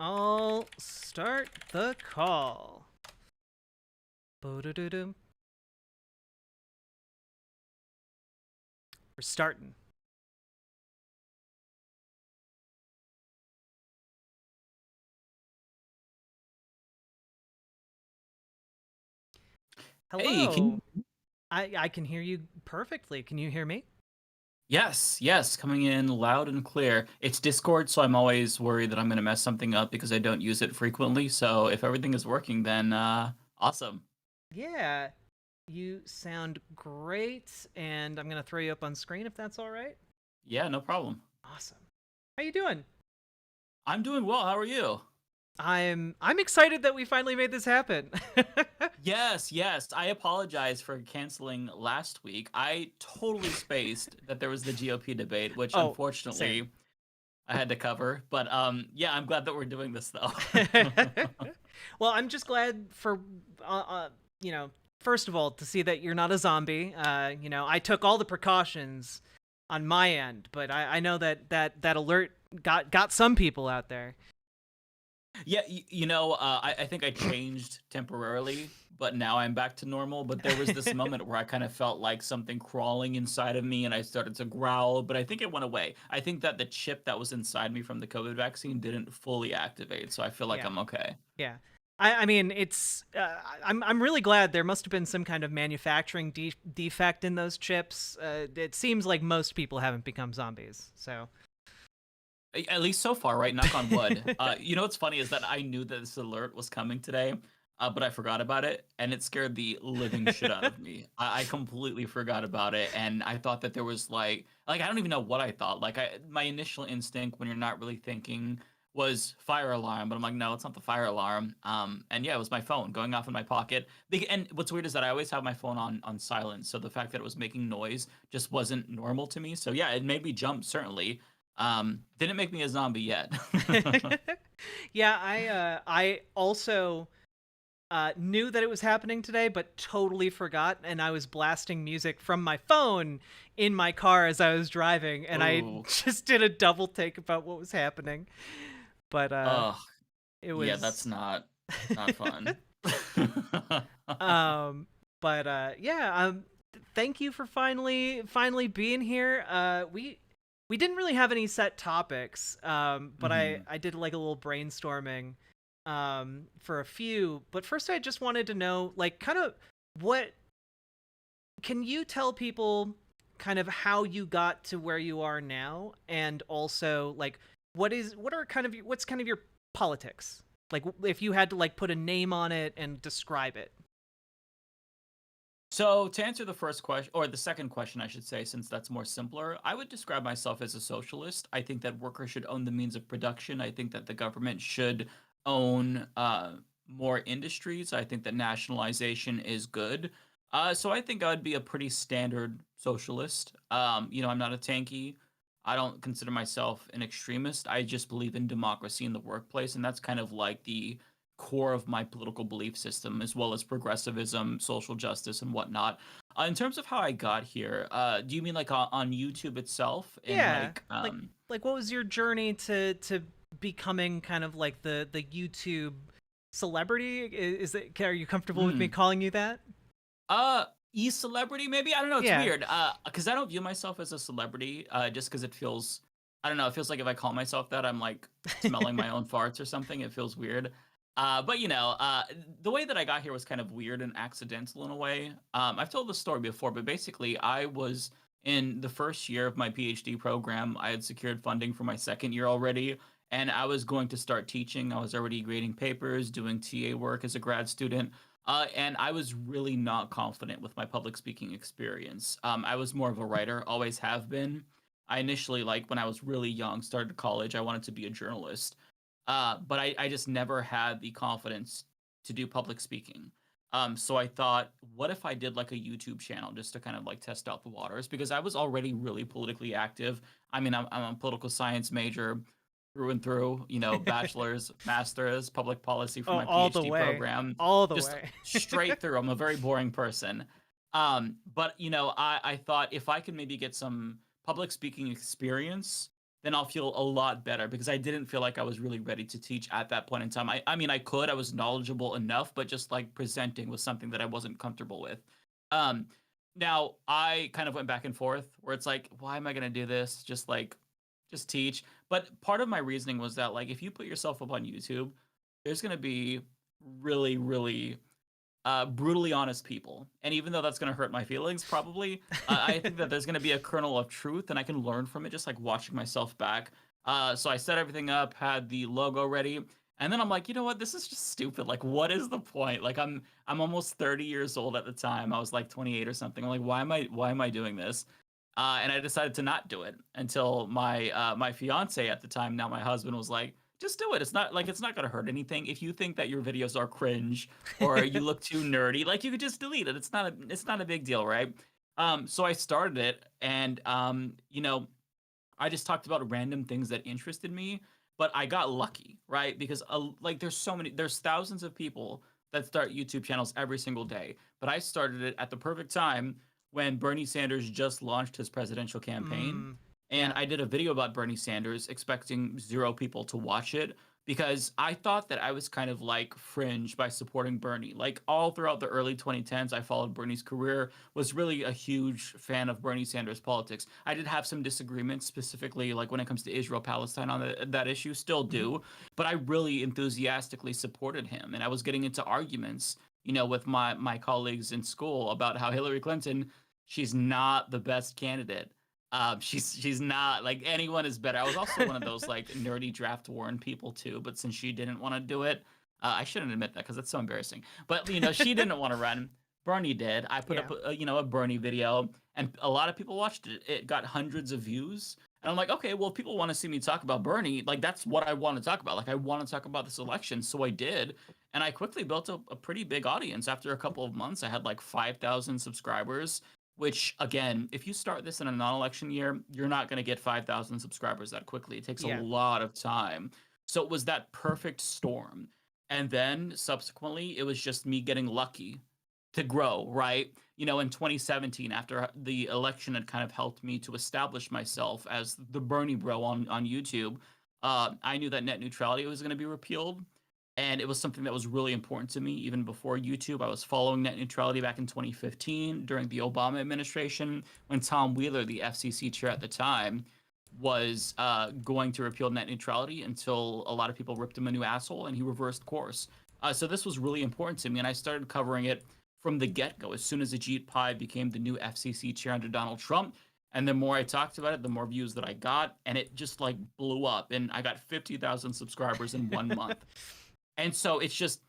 I'll start the call. Bo-do-do-dum. We're starting. Hey, Hello. I can hear you perfectly. Can you hear me? yes, coming in loud and clear. It's Discord, so I'm always worried that I'm gonna mess something up because I don't use it frequently. So if everything is working, then awesome. Yeah, you sound great, and I'm gonna throw you up on screen if that's all right. Yeah, no problem. Awesome. How you doing? I'm doing well. How are you? I'm excited that we finally made this happen. Yes. I apologize for canceling last week. I totally spaced that there was the GOP debate, which Oh, same. unfortunately I had to cover. But yeah, I'm glad that we're doing this though. Well, I'm just glad for uh, uh, you know, first of all, to see that you're not a zombie. I took all the precautions on my end, but I know that alert got some people out there. Yeah, I think I changed temporarily, but now I'm back to normal. But there was this moment where I kind of felt like something crawling inside of me and I started to growl, but I think it went away. I think that the chip that was inside me from the COVID vaccine didn't fully activate, so I feel like Yeah, I'm okay. yeah. I mean, it's I'm really glad there must have been some kind of manufacturing defect in those chips. It seems like most people haven't become zombies, so. At least so far, right? Knock on wood. What's funny is that I knew that this alert was coming today, but I forgot about it, and it scared the living shit out of me. I completely forgot about it, and I thought that there was I don't even know what I thought. My initial instinct when you're not really thinking was fire alarm, but I'm like, no, it's not the fire alarm. And yeah, it was my phone going off in my pocket. And what's weird is that I always have my phone on silent, so the fact that it was making noise just wasn't normal to me. So yeah, it made me jump certainly. Didn't make me a zombie yet. Yeah, I also knew that it was happening today, but totally forgot, and I was blasting music from my phone in my car as I was driving, and I Oh, just did a double take about what was happening. But ugh, it yeah, that's was not fun. um yeah, thank you for finally being here. We didn't really have any set topics, but hmm I did like a little brainstorming for a few. But first I just wanted to know, like, kind of what can you tell people kind of how you got to where you are now, and also like what's kind of your politics? Like, if you had to like put a name on it and describe it. So to answer the first question, or the second question, I should say, since that's more simpler, I would describe myself as a socialist. I think that workers should own the means of production. I think that the government should own more industries. I think that nationalization is good. So I think I would be a pretty standard socialist. I'm not a tanky. I don't consider myself an extremist. I just believe in democracy in the workplace, and that's kind of like the core of my political belief system, as well as progressivism, social justice, and whatnot. In terms of how I got here, do you mean like on YouTube itself? And Yeah, like what was your journey to becoming kind of like the YouTube celebrity? Is it, are you comfortable with me mm, calling you that? uh, e-celebrity maybe? I don't know. It's Yeah. weird. Because I don't view myself as a celebrity. Just because it feels, I don't know. It feels like if I call myself that, I'm like smelling my own farts or something. It feels weird. But the way that I got here was kind of weird and accidental in a way. I've told this story before, but basically, I was in the first year of my PhD program. I had secured funding for my second year already, and I was going to start teaching. I was already grading papers, doing TA work as a grad student. And I was really not confident with my public speaking experience. I was more of a writer, always have been. I initially, like when I was really young, started college, I wanted to be a journalist. But I just never had the confidence to do public speaking. So I thought, what if I did like a YouTube channel just to kind of like test out the waters? Because I was already really politically active. I mean, I'm a political science major through and through, bachelor's, master's, public policy for Oh, my all the PhD way. program, All the just way. straight through. I'm a very boring person. But I thought if I could maybe get some public speaking experience then I'll feel a lot better because I didn't feel like I was really ready to teach at that point in time. I mean, I was knowledgeable enough, but just like presenting was something that I wasn't comfortable with. Um, Now I kind of went back and forth where it's like, why am I going to do this? Just teach. But part of my reasoning was that like, if you put yourself up on YouTube, there's going to be really brutally honest people. And even though that's going to hurt my feelings, probably, I think that there's going to be a kernel of truth and I can learn from it just like watching myself back. So I set everything up, had the logo ready. And then I'm like, you know what? This is just stupid. Like, what is the point? Like, I'm almost 30 years old at the time. I was like 28 or something. I'm like, why am I doing this? And I decided to not do it until my fiance at the time, now my husband, was like, just do it. It's not gonna hurt anything. If you think that your videos are cringe or you look too nerdy, like you could just delete it. It's not a big deal, right? So I started it, and I just talked about random things that interested me, but I got lucky, right? Because like there's thousands of people that start YouTube channels every single day, but I started it at the perfect time when Bernie Sanders just launched his presidential campaign. Mm, And yeah. I did a video about Bernie Sanders expecting zero people to watch it because I thought that I was kind of like fringe by supporting Bernie. Like all throughout the early 2010s, I followed Bernie's career, was really a huge fan of Bernie Sanders politics. I did have some disagreements, specifically like when it comes to Israel Palestine on that issue, still Mhm. do, but I really enthusiastically supported him. And I was getting into arguments, with my colleagues in school about how Hillary Clinton, she's not the best candidate. She's not like anyone is better. I was also one of those like nerdy draft Warren people too, but since she didn't want to do it, I shouldn't admit that because it's so embarrassing. But she didn't want to run. Bernie did. I put up Yeah. a Bernie video, and a lot of people watched it. It got hundreds of views, and I'm like, okay, well, if people want to see me talk about Bernie, like that's what I want to talk about. Like I want to talk about this election, so I did, and I quickly built a pretty big audience. After a couple of months, I had like 5,000 subscribers, which again, if you start this in a non-election year, you're not going to get 5,000 subscribers that quickly. It takes a Yeah. lot of time. So it was that perfect storm. And then subsequently, it was just me getting lucky to grow, right? In 2017, after the election had kind of helped me to establish myself as the Bernie bro on YouTube, I knew that net neutrality was going to be repealed. And it was something that was really important to me even before YouTube. I was following net neutrality back in 2015 during the Obama administration when Tom Wheeler, the FCC chair at the time, was going to repeal net neutrality until a lot of people ripped him a new asshole and he reversed course. So this was really important to me, and I started covering it from the get-go as soon as Ajit Pai became the new FCC chair under Donald Trump. And the more I talked about it, the more views that I got, and it just like blew up. And I got 50,000 subscribers in 1 month. And so it's just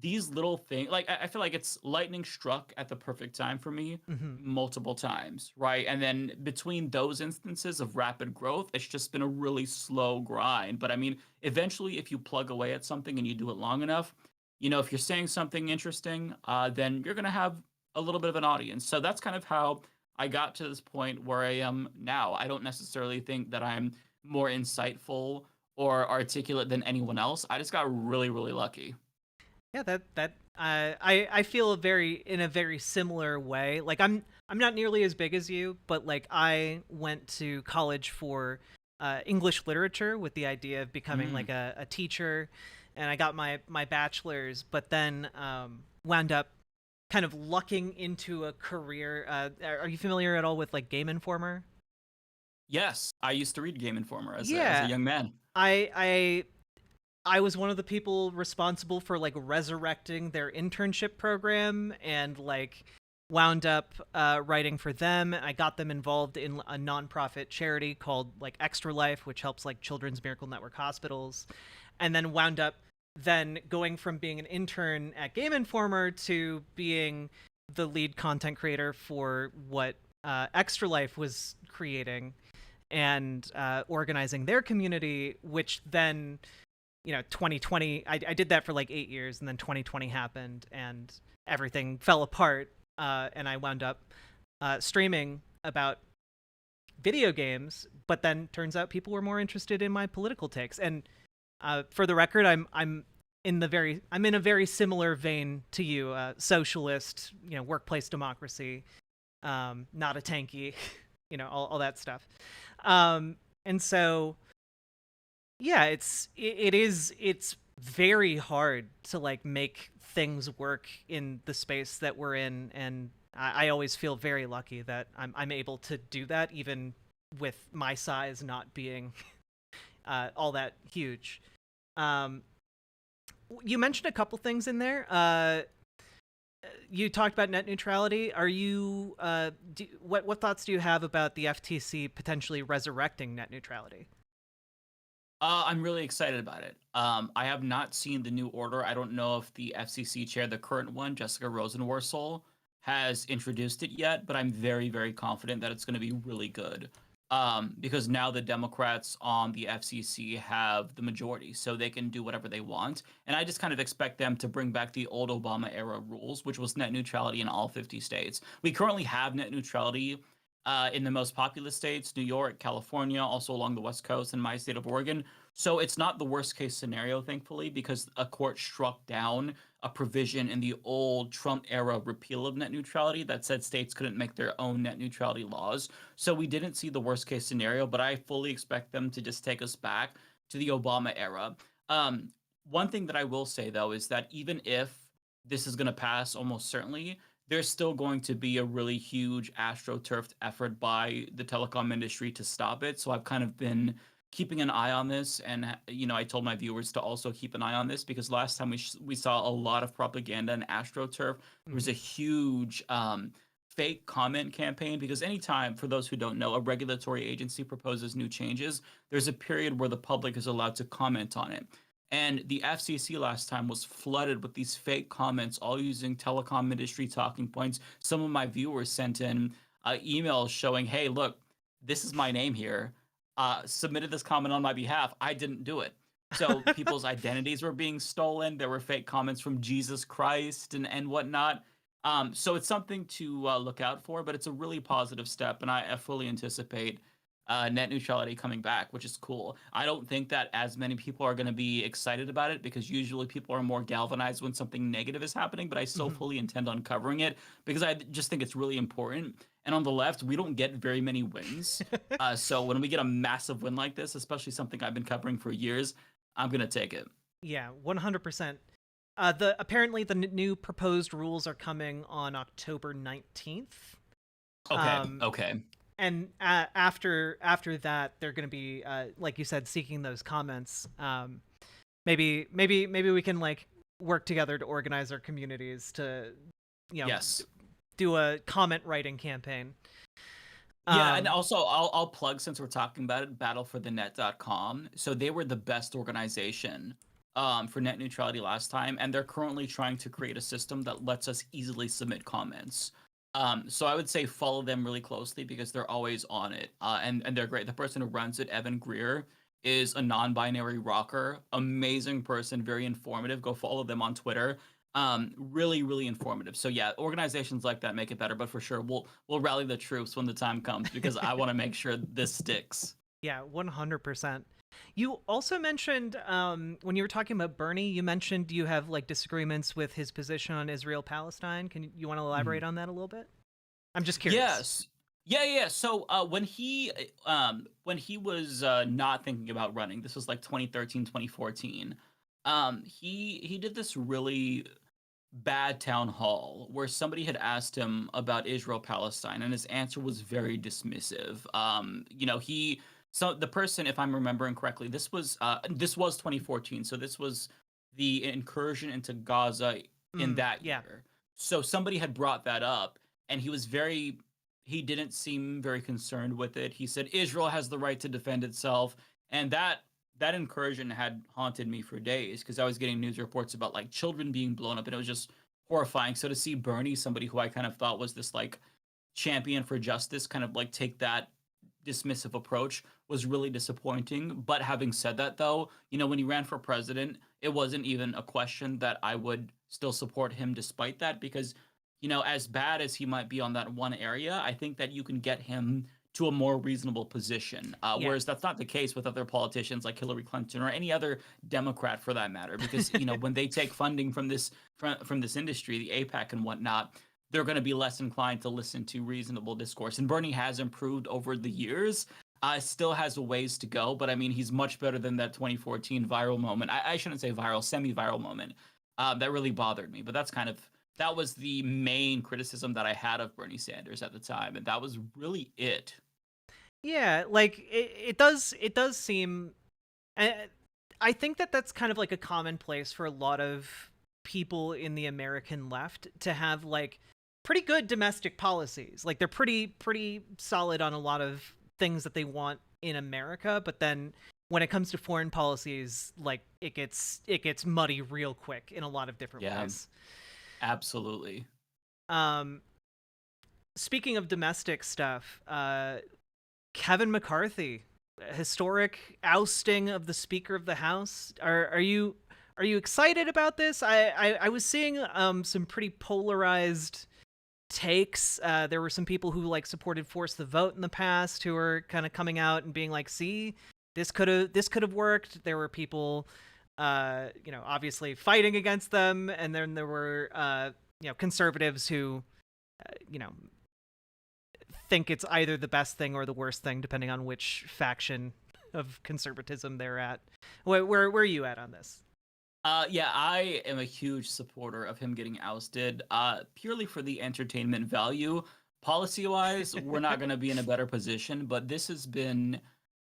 these little things. Like I feel like it's lightning struck at the perfect time for me Mhm. multiple times, right? And then between those instances of rapid growth, it's just been a really slow grind. But I mean, eventually, if you plug away at something and you do it long enough, if you're saying something interesting, then you're gonna have a little bit of an audience. So that's kind of how I got to this point where I am now. I don't necessarily think that I'm more insightful or articulate than anyone else. I just got really, really lucky. Yeah, I feel in a very similar way. Like I'm not nearly as big as you, but like I went to college for English literature with the idea of becoming Mm. like a teacher, and I got my bachelor's, but then wound up kind of lucking into a career. Are you familiar at all with like Game Informer? Yes, I used to read Game Informer as a Yeah, young man. I I was one of the people responsible for like resurrecting their internship program and like wound up writing for them. I got them involved in a nonprofit charity called like Extra Life, which helps like Children's Miracle Network hospitals, and then wound up then going from being an intern at Game Informer to being the lead content creator for what Extra Life was creating and organizing their community, which then 2020, I did that for like 8 years, and then 2020 happened and everything fell apart, and I wound up streaming about video games, but then turns out people were more interested in my political takes. And for the record, I'm in a very similar vein to you, socialist, workplace democracy, not a tanky, all that stuff. Um, And so yeah, it's very hard to like make things work in the space that we're in, and I always feel very lucky that I'm able to do that even with my size not being all that huge. Um, you mentioned a couple things in there. You talked about net neutrality. Are you what thoughts do you have about the FTC potentially resurrecting net neutrality? I'm really excited about it. I have not seen the new order. I don't know if the FCC chair, the current one, Jessica Rosenworcel, has introduced it yet, but I'm very, very confident that it's going to be really good. Because now the Democrats on the FCC have the majority, so they can do whatever they want. And I just kind of expect them to bring back the old Obama era rules, which was net neutrality in all 50 states. We currently have net neutrality in the most populous states, New York, California, also along the West Coast, and my state of Oregon. So it's not the worst case scenario, thankfully, because a court struck down a provision in the old Trump era repeal of net neutrality that said states couldn't make their own net neutrality laws. So we didn't see the worst case scenario, but I fully expect them to just take us back to the Obama era. One thing that I will say, though, is that even if this is going to pass almost certainly, there's still going to be a really huge astroturfed effort by the telecom industry to stop it. So I've kind of been keeping an eye on this, and I told my viewers to also keep an eye on this because last time we saw a lot of propaganda and astroturf. There was a huge fake comment campaign because anytime, for those who don't know, a regulatory agency proposes new changes, there's a period where the public is allowed to comment on it. And the FCC last time was flooded with these fake comments, all using telecom industry talking points. Some of my viewers sent in emails showing, hey, look, this is my name here. Submitted this comment on my behalf. I didn't do it. So people's identities were being stolen. There were fake comments from Jesus Christ and whatnot. So it's something to look out for, but it's a really positive step. And I fully anticipate net neutrality coming back, which is cool. I don't think that as many people are going to be excited about it because usually people are more galvanized when something negative is happening, but I still fully intend on covering it because I just think it's really important. And on the left, we don't get very many wins. So when we get a massive win like this, especially something I've been covering for years, I'm going to take it. Yeah, 100%. Apparently the new proposed rules are coming on October 19th. Okay. Okay. And after that, they're going to be, like you said, seeking those comments. Maybe we can like work together to organize our communities to, Yes. do a comment writing campaign. Yeah, and also I'll plug since we're talking about it, battleforthenet.com. So they were the best organization for net neutrality last time, and they're currently trying to create a system that lets us easily submit comments. So I would say follow them really closely because they're always on it, and they're great. The person who runs it, Evan Greer, is a non-binary rocker, amazing person, very informative. Go follow them on Twitter. Really, really informative. So yeah, organizations like that make it better. But for sure, we'll rally the troops when the time comes because I want to make sure this sticks. Yeah, 100%. You also mentioned when you were talking about Bernie, you mentioned you have like disagreements with his position on Israel Palestine. You want to elaborate on that a little bit? I'm just curious. Yes. Yeah. So when he was not thinking about running, this was like 2013, 2014. He did this really bad town hall where somebody had asked him about Israel Palestine and his answer was very dismissive. So the person, if I'm remembering correctly, this was 2014, so this was the incursion into Gaza in that yeah. year. So somebody had brought that up and he didn't seem very concerned with it. He said Israel has the right to defend itself, and that incursion had haunted me for days because I was getting news reports about like children being blown up, and it was just horrifying. So to see Bernie, somebody who I kind of thought was this like champion for justice, kind of like take that dismissive approach was really disappointing. But having said that, though, when he ran for president, it wasn't even a question that I would still support him despite that because, as bad as he might be on that one area, I think that you can get him to a more reasonable position. Whereas that's not the case with other politicians like Hillary Clinton or any other Democrat for that matter, because when they take funding from this industry, the APAC and whatnot, they're going to be less inclined to listen to reasonable discourse. And Bernie has improved over the years. still has a ways to go, but I mean, he's much better than that 2014 viral moment. I shouldn't say viral, semi-viral moment. That really bothered me, but that was the main criticism that I had of Bernie Sanders at the time, and that was really it. Yeah, like it does seem I I think that that's kind of like a commonplace for a lot of people in the American left to have like pretty good domestic policies. Like they're pretty solid on a lot of things that they want in America, but then when it comes to foreign policies, like it gets muddy real quick in a lot of different Yeah, ways. absolutely. Um Speaking of domestic stuff, Kevin McCarthy, historic ousting of the Speaker of the House. Are you excited about this? I was seeing some pretty polarized takes. There were some people who like supported force the vote in the past who were kind of coming out and being like, "See, this could have worked." There were people, obviously fighting against them, and then there were conservatives who, you know, think it's either the best thing or the worst thing, depending on which faction of conservatism they're at. Where are you at on this? Yeah, I am a huge supporter of him getting ousted, purely for the entertainment value. Policy-wise, we're not going to be in a better position, but this has been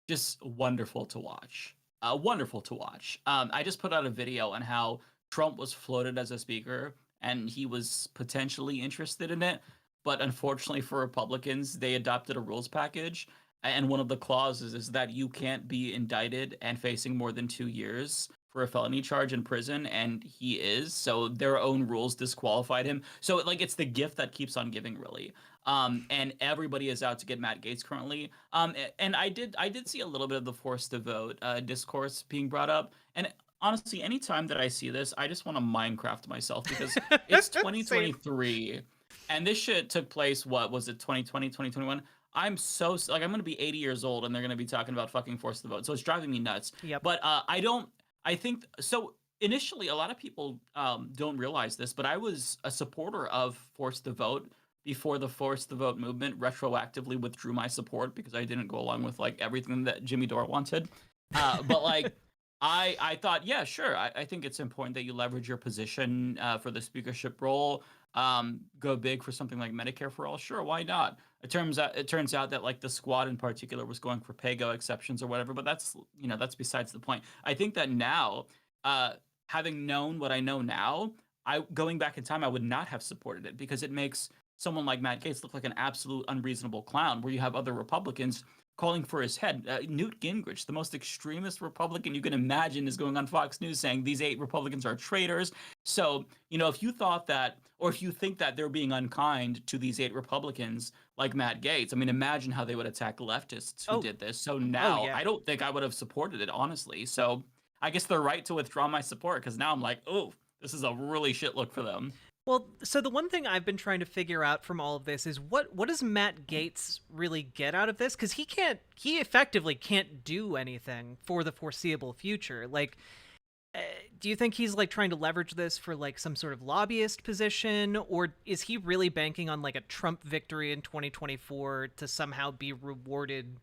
just wonderful to watch. Wonderful to watch. I just put out a video on how Trump was floated as a speaker, and he was potentially interested in it, but unfortunately for Republicans, they adopted a rules package, and one of the clauses is that you can't be indicted and facing more than 2 years for a felony charge in prison, and he is. So their own rules disqualified him. So like it's the gift that keeps on giving, really. And everybody is out to get Matt Gaetz currently. And I did see a little bit of the forced to vote discourse being brought up. And honestly, anytime that I see this, I just want to Minecraft myself because it's Same. 2023 and this shit took place, what was it, 2020, 2021? I'm so like I'm gonna be 80 years old and they're gonna be talking about fucking force the vote. So it's driving me nuts. Yep. But I don't I think so. Initially, a lot of people don't realize this, but I was a supporter of Force the Vote before the Force the Vote movement retroactively withdrew my support because I didn't go along with like everything that Jimmy Dore wanted. But like, I thought, yeah, sure. I think it's important that you leverage your position for the speakership role. Go big for something like Medicare for all. Sure, why not? It turns out that like the squad in particular was going for PAYGO exceptions or whatever, but that's besides the point. I think that now, uh, having known what I know now, I going back in time, I would not have supported it because it makes someone like Matt Gaetz look like an absolute unreasonable clown. Where you have other Republicans calling for his head. Newt Gingrich, the most extremist Republican you can imagine, is going on Fox News saying these 8 Republicans are traitors. So, if you thought that, or if you think that they're being unkind to these 8 Republicans like Matt Gaetz, I mean, imagine how they would attack leftists who Oh, did this. So oh now yeah. I don't think I would have supported it, honestly. So I guess they're right to withdraw my support because now I'm like, oh, this is a really shit look for them. Well, so the one thing I've been trying to figure out from all of this is what does Matt Gaetz really get out of this? Because he effectively can't do anything for the foreseeable future. Like, do you think he's like trying to leverage this for like some sort of lobbyist position, or is he really banking on like a Trump victory in 2024 to somehow be rewarded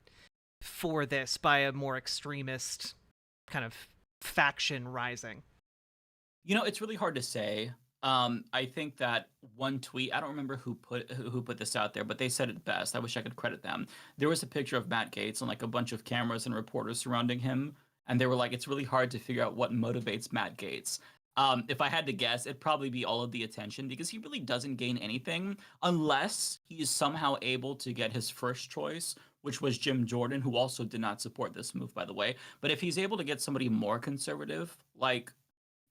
for this by a more extremist kind of faction rising? It's really hard to say. I think that one tweet, I don't remember who put this out there, but they said it best. I wish I could credit them. There was a picture of Matt Gaetz and like a bunch of cameras and reporters surrounding him, and they were like, "It's really hard to figure out what motivates Matt Gaetz." If I had to guess, it'd probably be all of the attention because he really doesn't gain anything unless he is somehow able to get his first choice, which was Jim Jordan, who also did not support this move, by the way. But if he's able to get somebody more conservative, like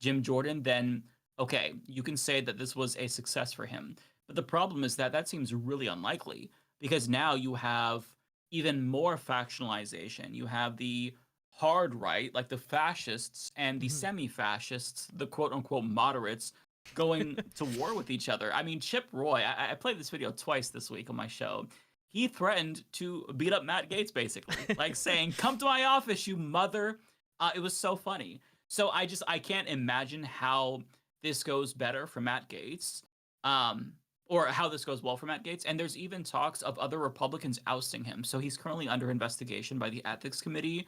Jim Jordan, then okay, you can say that this was a success for him. But the problem is that that seems really unlikely because now you have even more factionalization. You have the hard right, like the fascists, and the Mhm. semi fascists, the quote unquote moderates, going to war with each other. I mean, Chip Roy, I played this video twice this week on my show. He threatened to beat up Matt Gaetz, basically, like saying, "Come to my office, you mother." It was so funny. So I can't imagine how this goes better for Matt Gaetz. Um, or how this goes well for Matt Gaetz. And there's even talks of other Republicans ousting him. So he's currently under investigation by the Ethics Committee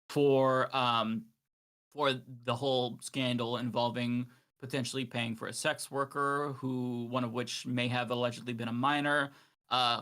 for the whole scandal involving potentially paying for a sex worker, who one of which may have allegedly been a minor,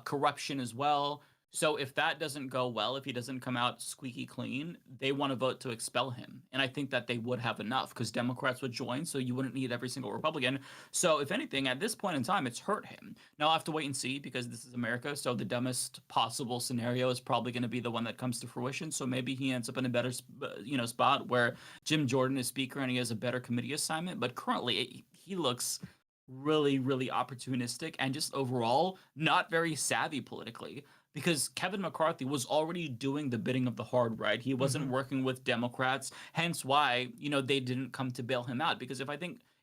corruption as well. So if that doesn't go well, if he doesn't come out squeaky clean, they want to vote to expel him. And I think that they would have enough because Democrats would join, so you wouldn't need every single Republican. So if anything, at this point in time, it's hurt him. Now I'll have to wait and see because this is America, so the dumbest possible scenario is probably going to be the one that comes to fruition. So maybe he ends up in a better, spot where Jim Jordan is speaker and he has a better committee assignment. But currently, he looks really, really opportunistic and just overall not very savvy politically because Kevin McCarthy was already doing the bidding of the hard right. He wasn't working with Democrats, hence why, they didn't come to bail him out. Because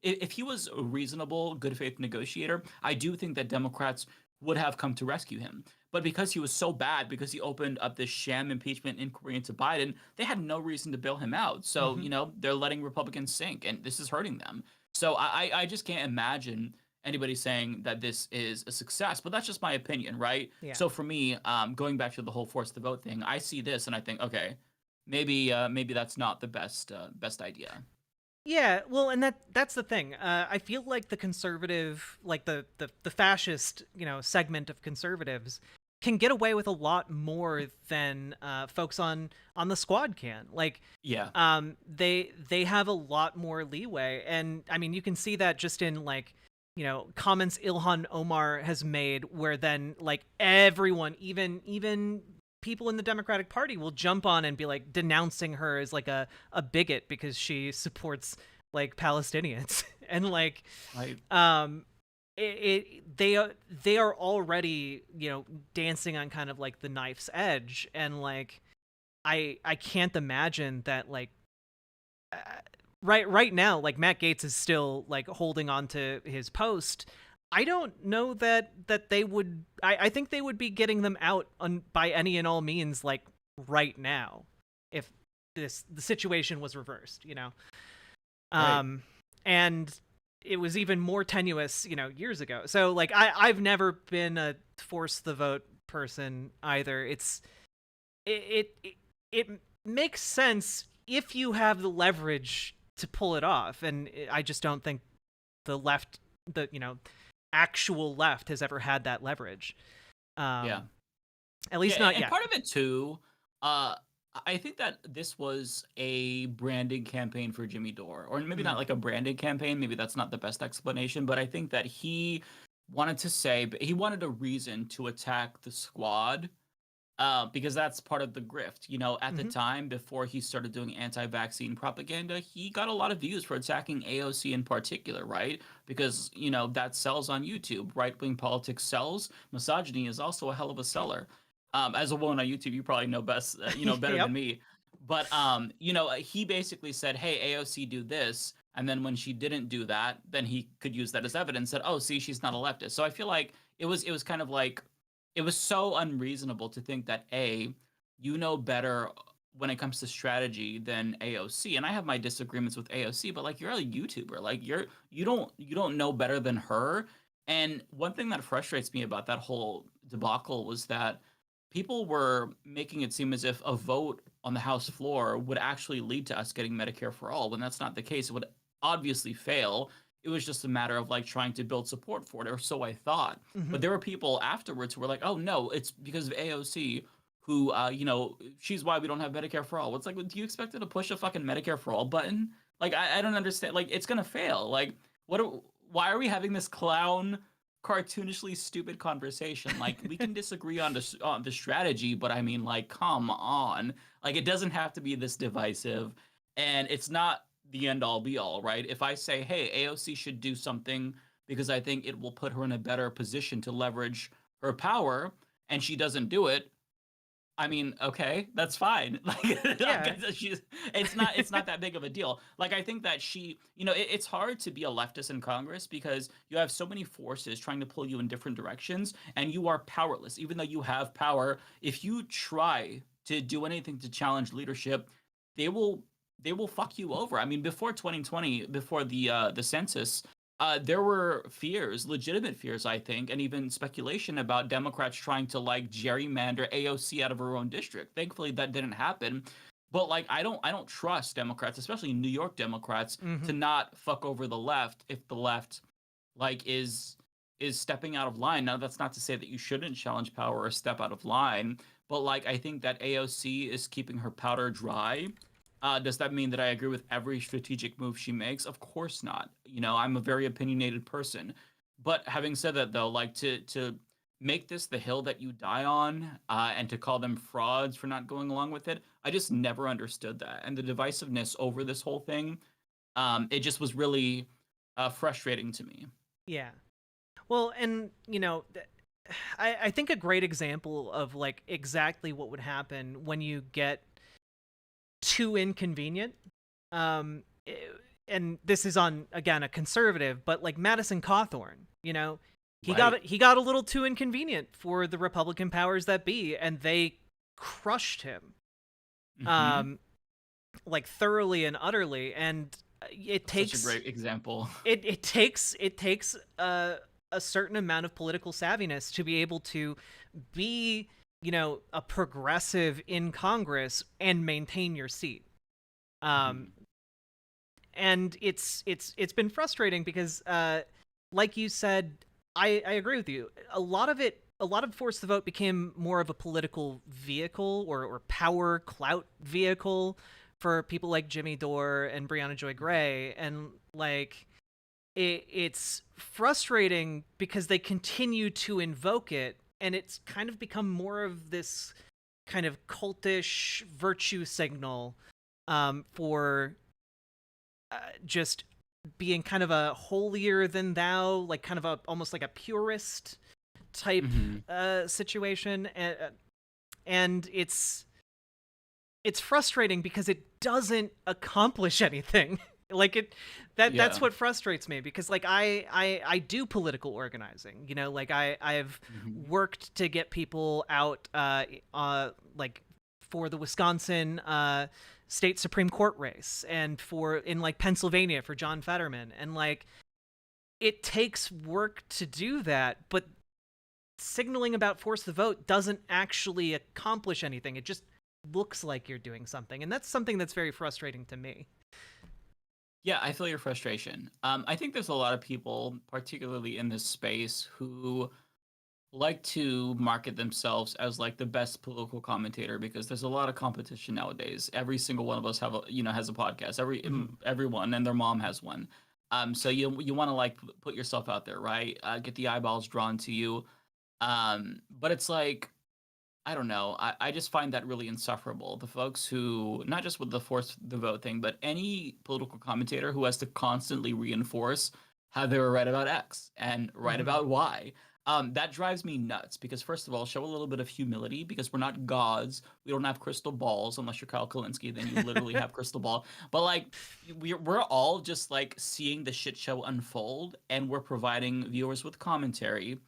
if he was a reasonable, good faith negotiator, I do think that Democrats would have come to rescue him. But because he was so bad, because he opened up this sham impeachment inquiry into Biden, they had no reason to bail him out. So, they're letting Republicans sink, and this is hurting them. So I just can't imagine anybody saying that this is a success, but that's just my opinion, right? Yeah. So for me, going back to the whole force the vote thing, I see this and I think, okay, maybe that's not the best idea. Yeah, well, and that's the thing. I feel like the conservative, like the fascist, segment of conservatives can get away with a lot more than folks on the squad can. Like, yeah, they have a lot more leeway, and I mean, you can see that just in like, comments Ilhan Omar has made, where then like everyone, even people in the Democratic Party, will jump on and be like denouncing her as like a bigot because she supports like Palestinians and like they are already dancing on kind of like the knife's edge, and like I can't imagine that like right now like Matt Gaetz is still like holding on to his post. I don't know that they would. I think they would be getting them out by any and all means, like right now, if the situation was reversed, right. And it was even more tenuous, years ago. So like I've never been a force the vote person either. It makes sense if you have the leverage to pull it off, and I just don't think the left, actual left, has ever had that leverage. Yeah. At least Yeah, not and yet. part of it too, I think that this was a branding campaign for Jimmy Dore, or maybe not like a branding campaign. Maybe that's not the best explanation, but I think that he he wanted a reason to attack the squad, because that's part of the grift. At the time before he started doing anti-vaccine propaganda, he got a lot of views for attacking AOC in particular, right? Because that sells on YouTube. Right-wing politics sells. Misogyny is also a hell of a seller. As a woman on YouTube, you probably know best, better Yep. than me. But he basically said, "Hey, AOC, do this," and then when she didn't do that, then he could use that as evidence that, "Oh, see, she's not a leftist." So I feel like it was kind of like it was so unreasonable to think that you know better when it comes to strategy than AOC. And I have my disagreements with AOC, but like you're a YouTuber, like you don't know better than her. And one thing that frustrates me about that whole debacle was that people were making it seem as if a vote on the House floor would actually lead to us getting Medicare for all, when that's not the case. It would obviously fail. It was just a matter of like trying to build support for it, or so I thought. But there were people afterwards who were like, "Oh no, it's because of AOC, who, she's why we don't have Medicare for all." It's like, do you expect her to push a fucking Medicare for all button? Like, I don't understand. Like, it's gonna fail. Like, why are we having this clown, cartoonishly stupid conversation? Like, we can disagree on the strategy, but I mean, like, come on. Like, it doesn't have to be this divisive, and it's not the end all be all, right? If I say, "Hey, AOC should do something because I think it will put her in a better position to leverage her power," and she doesn't do it, I mean, okay, that's fine. Yeah. It's not that big of a deal. Like, I think that it's hard to be a leftist in Congress because you have so many forces trying to pull you in different directions, and you are powerless. Even though you have power, if you try to do anything to challenge leadership, they will fuck you over. I mean, before 2020, before the census, There were fears, legitimate fears, I think, and even speculation about Democrats trying to like gerrymander AOC out of her own district. Thankfully, that didn't happen. But like, I don't trust Democrats, especially New York Democrats, to Hmm. not fuck over the left if the left like is stepping out of line. Now, that's not to say that you shouldn't challenge power or step out of line, but like, I think that AOC is keeping her powder dry. Does that mean that I agree with every strategic move she makes? Of course not. You know, I'm a very opinionated person. But having said that, though, like to make this the hill that you die on, and to call them frauds for not going along with it, I just never understood that. And the divisiveness over this whole thing, it just was really frustrating to me. Yeah. Well, and I think a great example of like exactly what would happen when you get too inconvenient. Um, eh, and this is on again a conservative, but like Madison Cawthorn, Right. he got a little too inconvenient for the Republican powers that be, and they crushed him, Hmm. um, like thoroughly and utterly. And it Such a takes great example. it takes a certain amount of political savviness to be able to be a progressive in Congress and maintain your seat. Um, Mhm. and it's been frustrating because like you said, I agree with you. A lot of Force the Vote became more of a political vehicle or power clout vehicle for people like Jimmy Dore and Brianna Joy Gray, and like it's frustrating because they continue to invoke it, and it's kind of become more of this kind of cultish virtue signal, for just being kind of a holier than thou, like kind of a almost like a purist type Mhm. situation, and it's frustrating because it doesn't accomplish anything. Like that's Yeah. what frustrates me, because like I do political organizing, like I've Mhm. worked to get people out, like for the Wisconsin state Supreme Court race, and for in like Pennsylvania for John Fetterman, and like it takes work to do that, but signaling about force the vote doesn't actually accomplish anything. It just looks like you're doing something, and that's something that's very frustrating to me. Yeah, I feel your frustration. I think there's a lot of people, particularly in this space, who like to market themselves as like the best political commentator because there's a lot of competition nowadays. Every single one of us have a has a podcast. Hmm. Everyone and their mom has one. So you want to like put yourself out there, right? Get the eyeballs drawn to you. But it's like I don't know. I just find that really insufferable. The folks who, not just with the force the vote thing, but any political commentator who has to constantly reinforce how they were right about X and right Hmm. about Y. That drives me nuts because, first of all, show a little bit of humility because we're not gods. We don't have crystal balls unless you're Kyle Kalinske, then you literally have crystal ball. But like, we're all just like seeing the shit show unfold and we're providing viewers with commentary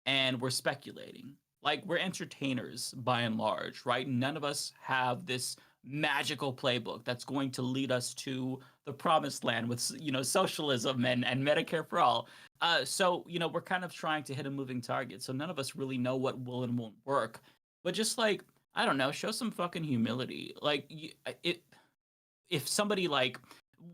and we're speculating like we're entertainers by and large, right? None of us have this magical playbook that's going to lead us to the promised land with socialism and Medicare for all. So we're kind of trying to hit a moving target. So none of us really know what will and won't work. But just like I don't know, show some fucking humility. Like it if somebody like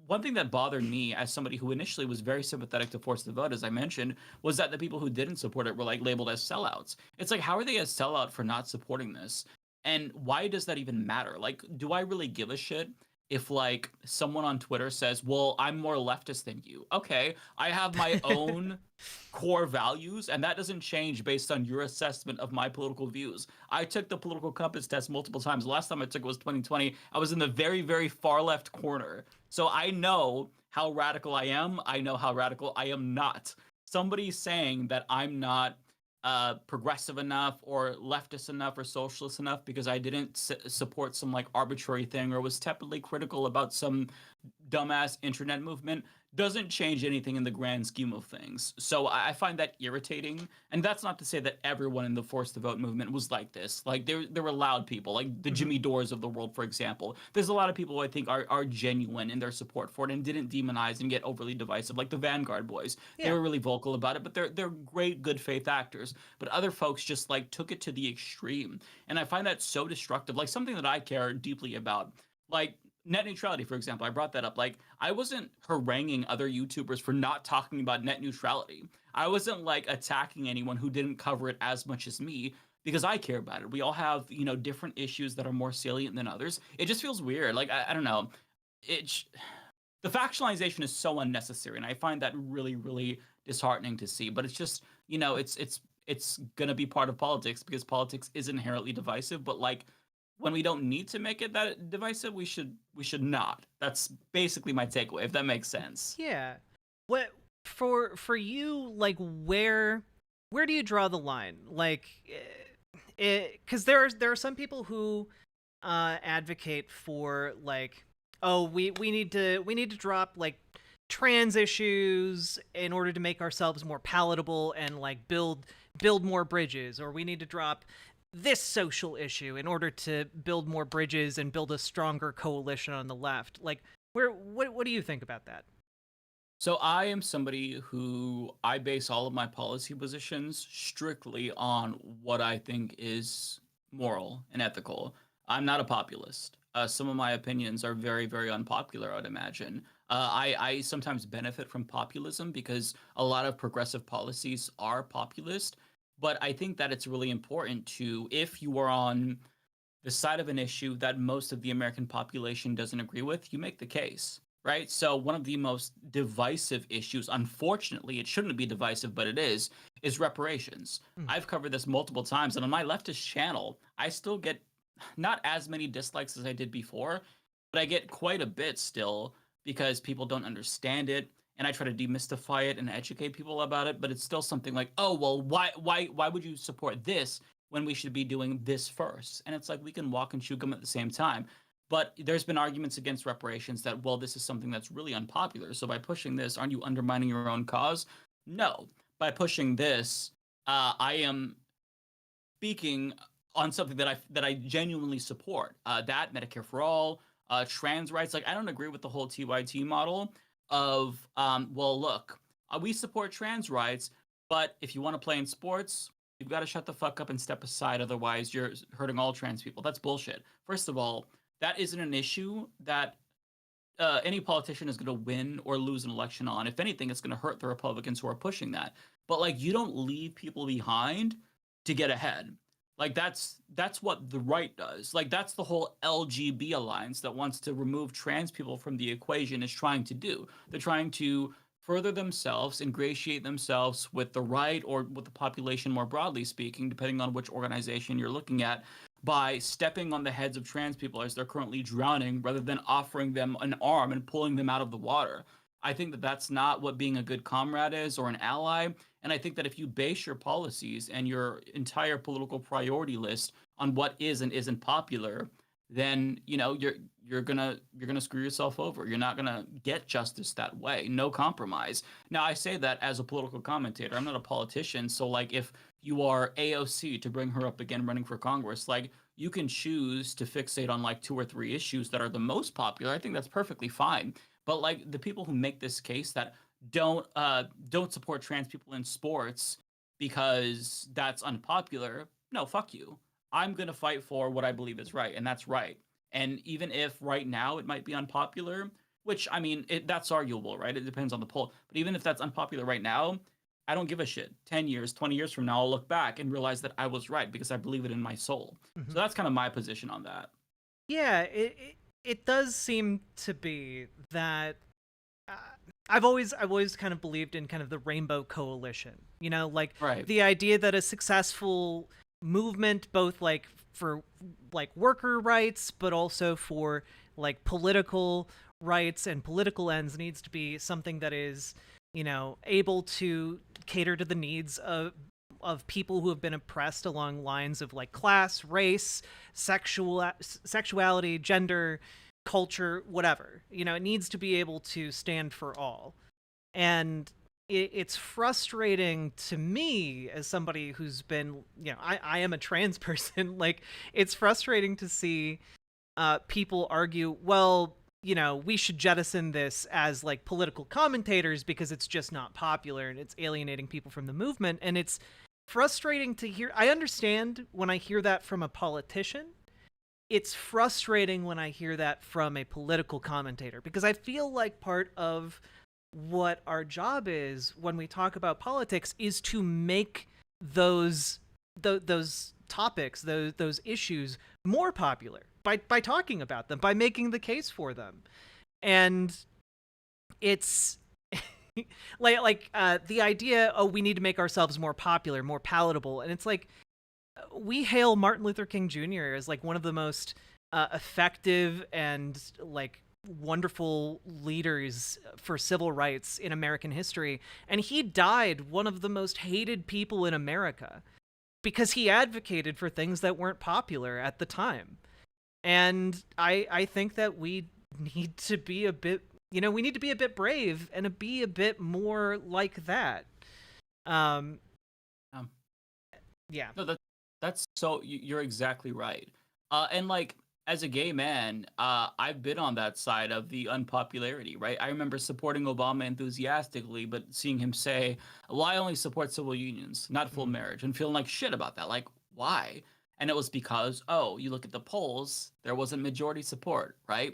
one thing that bothered me as somebody who initially was very sympathetic to force the vote, as I mentioned, was that the people who didn't support it were like labeled as sellouts. It's like, how are they a sellout for not supporting this? And why does that even matter? Like, do I really give a shit if like someone on Twitter says, well, I'm more leftist than you? Okay, I have my own core values, and that doesn't change based on your assessment of my political views. I took the political compass test multiple times. The last time I took it was 2020. I was in the very, very far left corner. So I know how radical I am. I know how radical I am not. Somebody saying that I'm not progressive enough or leftist enough or socialist enough because I didn't support some like arbitrary thing or was tepidly critical about some dumbass internet movement doesn't change anything in the grand scheme of things. So I find that irritating. And that's not to say that everyone in the Force the Vote movement was like this. Like there were loud people, like the Hmm. Jimmy Dores of the world, for example. There's a lot of people who I think are genuine in their support for it and didn't demonize and get overly divisive, like the Vanguard boys. They Yeah. were really vocal about it, but they're great, good faith actors. But other folks just like took it to the extreme. And I find that so destructive. Like something that I care deeply about. Like net neutrality, for example, I brought that up. Like, I wasn't haranguing other YouTubers for not talking about net neutrality. I wasn't like attacking anyone who didn't cover it as much as me because I care about it. We all have, different issues that are more salient than others. It just feels weird. Like, I don't know. It the factionalization is so unnecessary, and I find that really, really disheartening to see. But it's just, it's gonna be part of politics because politics is inherently divisive. But like when we don't need to make it that divisive, we should not. That's basically my takeaway, if that makes sense. Yeah. What for you, like where do you draw the line? Like cuz there are some people who advocate for like, oh, we need to drop like trans issues in order to make ourselves more palatable and like build more bridges, or we need to drop this social issue in order to build more bridges and build a stronger coalition on the left. Like, what do you think about that? So I am somebody who I base all of my policy positions strictly on what I think is moral and ethical. I'm not a populist. Some of my opinions are very, very unpopular, I would imagine. I sometimes benefit from populism because a lot of progressive policies are populist. But I think that it's really important to, if you are on the side of an issue that most of the American population doesn't agree with, you make the case, right? So one of the most divisive issues, unfortunately, it shouldn't be divisive, but it is reparations. Mm. I've covered this multiple times, and on my leftist channel, I still get not as many dislikes as I did before, but I get quite a bit still because people don't understand it. And I try to demystify it and educate people about it, but it's still something like, oh well, why would you support this when we should be doing this first? And it's like we can walk and chew gum at the same time. But there's been arguments against reparations that, well, this is something that's really unpopular. So by pushing this, aren't you undermining your own cause? No. By pushing this, I am speaking on something that I genuinely support. That Medicare for all, trans rights. Like I don't agree with the whole TYT model of, well, look, we support trans rights, but if you want to play in sports, you've got to shut the fuck up and step aside. Otherwise, you're hurting all trans people. That's bullshit. First of all, that isn't an issue that any politician is going to win or lose an election on. If anything, it's going to hurt the Republicans who are pushing that. But like, you don't leave people behind to get ahead. Like that's what the right does. Like that's the whole LGB alliance that wants to remove trans people from the equation is trying to do. They're trying to further themselves, ingratiate themselves with the right or with the population more broadly speaking, depending on which organization you're looking at, by stepping on the heads of trans people as they're currently drowning rather than offering them an arm and pulling them out of the water. I think that that's not what being a good comrade is or an ally. And I think that if you base your policies and your entire political priority list on what is and isn't popular, then you're gonna screw yourself over. You're not gonna get justice that way. No compromise. Now I say that as a political commentator. I'm not a politician. So like if you are AOC, to bring her up again running for Congress, like you can choose to fixate on like two or three issues that are the most popular. I think that's perfectly fine. But like the people who make this case that don't support trans people in sports because that's unpopular, no, fuck you. I'm gonna fight for what I believe is right, and that's right. And even if right now it might be unpopular, which I mean, that's arguable, right? It depends on the poll. But even if that's unpopular right now, I don't give a shit. 10 years, 20 years from now, I'll look back and realize that I was right because I believe it in my soul. Hmm. So that's kind of my position on that. Yeah, it does seem to be that uh, I've always kind of believed in kind of the rainbow coalition. You know, like Right. the idea that a successful movement, both like for like worker rights, but also for like political rights and political ends, needs to be something that is, able to cater to the needs of people who have been oppressed along lines of like class, race, sexuality, gender, culture, whatever. It needs to be able to stand for all. And it's frustrating to me as somebody who's been, I am a trans person. Like, it's frustrating to see people argue, well, we should jettison this as like political commentators because it's just not popular and it's alienating people from the movement. And it's frustrating to hear. I understand when I hear that from a politician. It's frustrating when I hear that from a political commentator, because I feel like part of what our job is when we talk about politics is to make those topics, those issues more popular by talking about them, by making the case for them. And it's the idea, oh, we need to make ourselves more popular, more palatable. And it's like, we hail Martin Luther King Jr. as like one of the most effective and like wonderful leaders for civil rights in American history. And he died one of the most hated people in America because he advocated for things that weren't popular at the time. And I think that we need to be a bit, we need to be a bit brave and be a bit more like that. Um, yeah. No, that's so you're exactly right. And like as a gay man, I've been on that side of the unpopularity, right? I remember supporting Obama enthusiastically, but seeing him say, "Well, I only support civil unions, not full marriage," and feeling like shit about that. Like, why? And it was because, oh, you look at the polls, there wasn't majority support, right?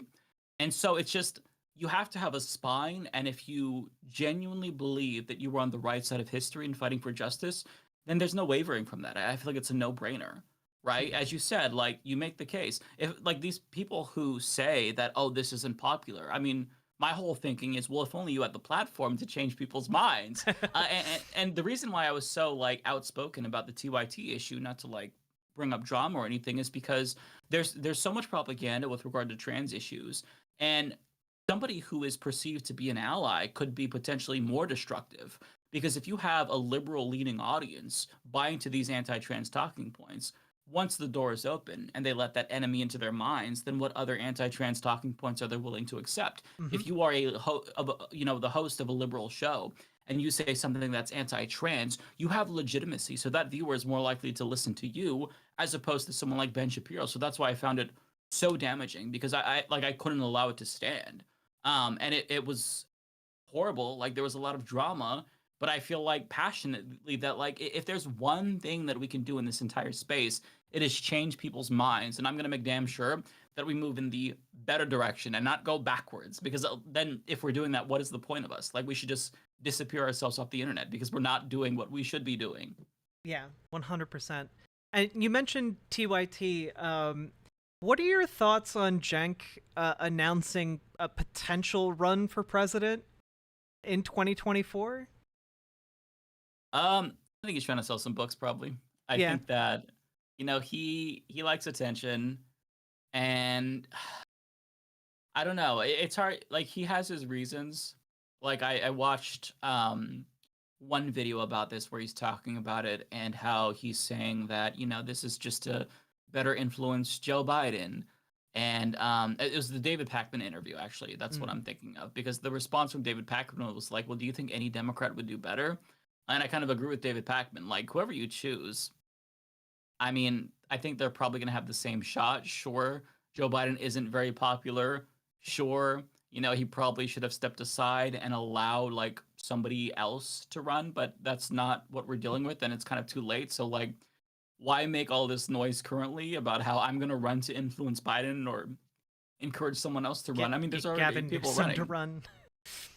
And so it's just you have to have a spine, and if you genuinely believe that you were on the right side of history and fighting for justice, then there's no wavering from that. I feel like it's a no-brainer, right? As you said, like you make the case. If like these people who say that, oh, this isn't popular. I mean, my whole thinking is, well, if only you had the platform to change people's minds. And the reason why I was so like outspoken about the TYT issue, not to like bring up drama or anything, is because there's so much propaganda with regard to trans issues, and somebody who is perceived to be an ally could be potentially more destructive. Because if you have a liberal leaning audience buying into these anti-trans talking points, once the door is open and they let that enemy into their minds, then what other anti-trans talking points are they willing to accept? Mm-hmm. If you are the host of a liberal show and you say something that's anti-trans, you have legitimacy. So that viewer is more likely to listen to you as opposed to someone like Ben Shapiro. So that's why I found it so damaging, because I couldn't allow it to stand. And it was horrible. Like there was a lot of drama, but I feel like passionately that like if there's one thing that we can do in this entire space, it is change people's minds. And I'm going to make damn sure that we move in the better direction and not go backwards, because then if we're doing that, what is the point of us? Like we should just disappear ourselves off the internet because we're not doing what we should be doing. Yeah, 100%. And you mentioned TYT. What are your thoughts on Cenk announcing a potential run for president in 2024? I think he's trying to sell some books, probably. I think that, he likes attention, and I don't know. It's hard. Like he has his reasons. Like I watched one video about this where he's talking about it and how he's saying that, this is just to better influence Joe Biden. And it was the David Pakman interview, actually. That's what I'm thinking of, because the response from David Pakman was like, well, do you think any Democrat would do better? And I kind of agree with David Pakman. Like, whoever you choose, I mean, I think they're probably going to have the same shot. Sure, Joe Biden isn't very popular. Sure, he probably should have stepped aside and allowed, like, somebody else to run. But that's not what we're dealing with, and it's kind of too late. So, like, why make all this noise currently about how I'm going to run to influence Biden or encourage someone else to run? I mean, there's already Gavin people Newsom running. to run.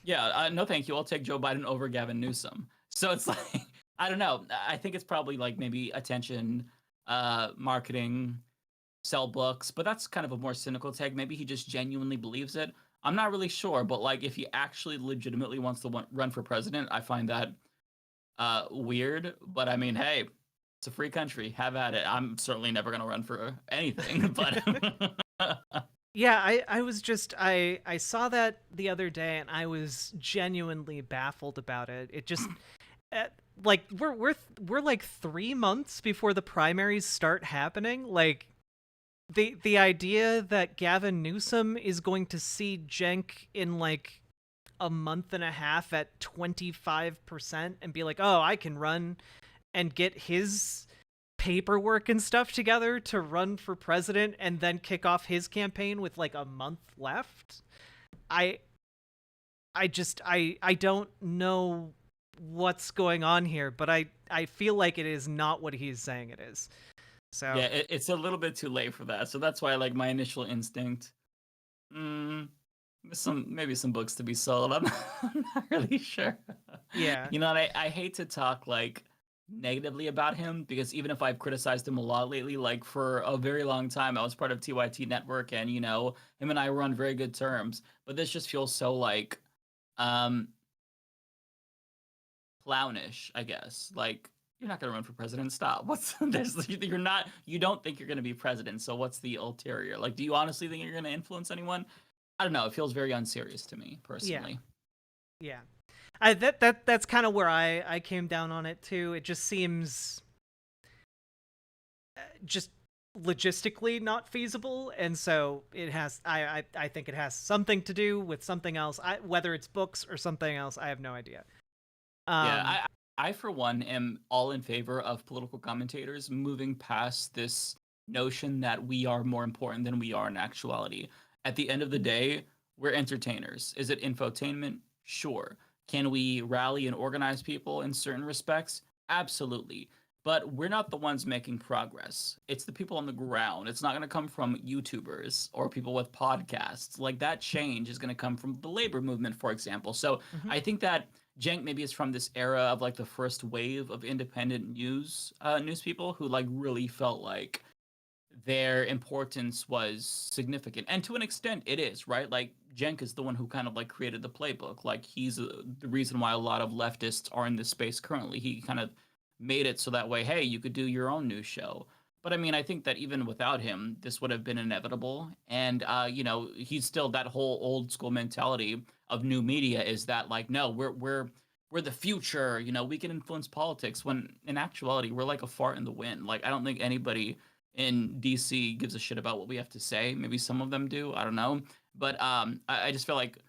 Yeah, no thank you. I'll take Joe Biden over Gavin Newsom. So it's like, I don't know. I think it's probably like maybe attention, marketing, sell books, but that's kind of a more cynical take. Maybe he just genuinely believes it. I'm not really sure, but like if he actually legitimately wants to run for president, I find that weird. But I mean, hey, it's a free country. Have at it. I'm certainly never going to run for anything, but Yeah, I was just I saw that the other day and I was genuinely baffled about it. It just like we're like 3 months before the primaries start happening. Like the idea that Gavin Newsom is going to see Cenk in like a month and a half at 25% and be like, "Oh, I can run," and get his paperwork and stuff together to run for president and then kick off his campaign with like a month left. I I don't know what's going on here, but I feel like it is not what he's saying it is. So Yeah, it's a little bit too late for that. So that's why, like, my initial instinct, mm, maybe some books to be sold. I'm not really sure. yeah. You know, and I hate to talk like negatively about him because even if I've criticized him a lot lately, like for a very long time, I was part of TYT Network, and you know, him and I were on very good terms. But this just feels so like um clownish, I guess. Like, you're not gonna run for president. Stop. What's this? You're not. You don't think you're gonna be president. So what's the ulterior? Like, do you honestly think you're gonna influence anyone? I don't know. It feels very unserious to me Yeah. personally. Yeah. That's kind of where I came down on it too. It just seems just logistically not feasible, and so it has I think it has something to do with something else. Whether it's books or something else, I have no idea. Yeah, Um I for one am all in favor of political commentators moving past this notion that we are more important than we are in actuality. At the end of the day, we're entertainers. Is it infotainment? Sure. Can we rally and organize people in certain respects? Absolutely. But we're not the ones making progress. It's the people on the ground. It's not going to come from YouTubers or people with podcasts. Like, that change is going to come from the labor movement, for example. So mhm. I think that Jenk maybe is from this era of like the first wave of independent news people who like really felt like their importance was significant, and to an extent it is, right? Like, Jenk is the one who kind of like created the playbook. Like, he's the reason why a lot of leftists are in this space currently. He kind of made it so that way, hey, you could do your own news show. But I mean, I think that even without him, this would have been inevitable. And you know, he's still that whole old school mentality of new media is that like, no, we're the future. You know, we can influence politics. When in actuality, we're like a fart in the wind. Like, I don't think anybody in DC gives a shit about what we have to say. Maybe some of them do. I don't know. But I just feel like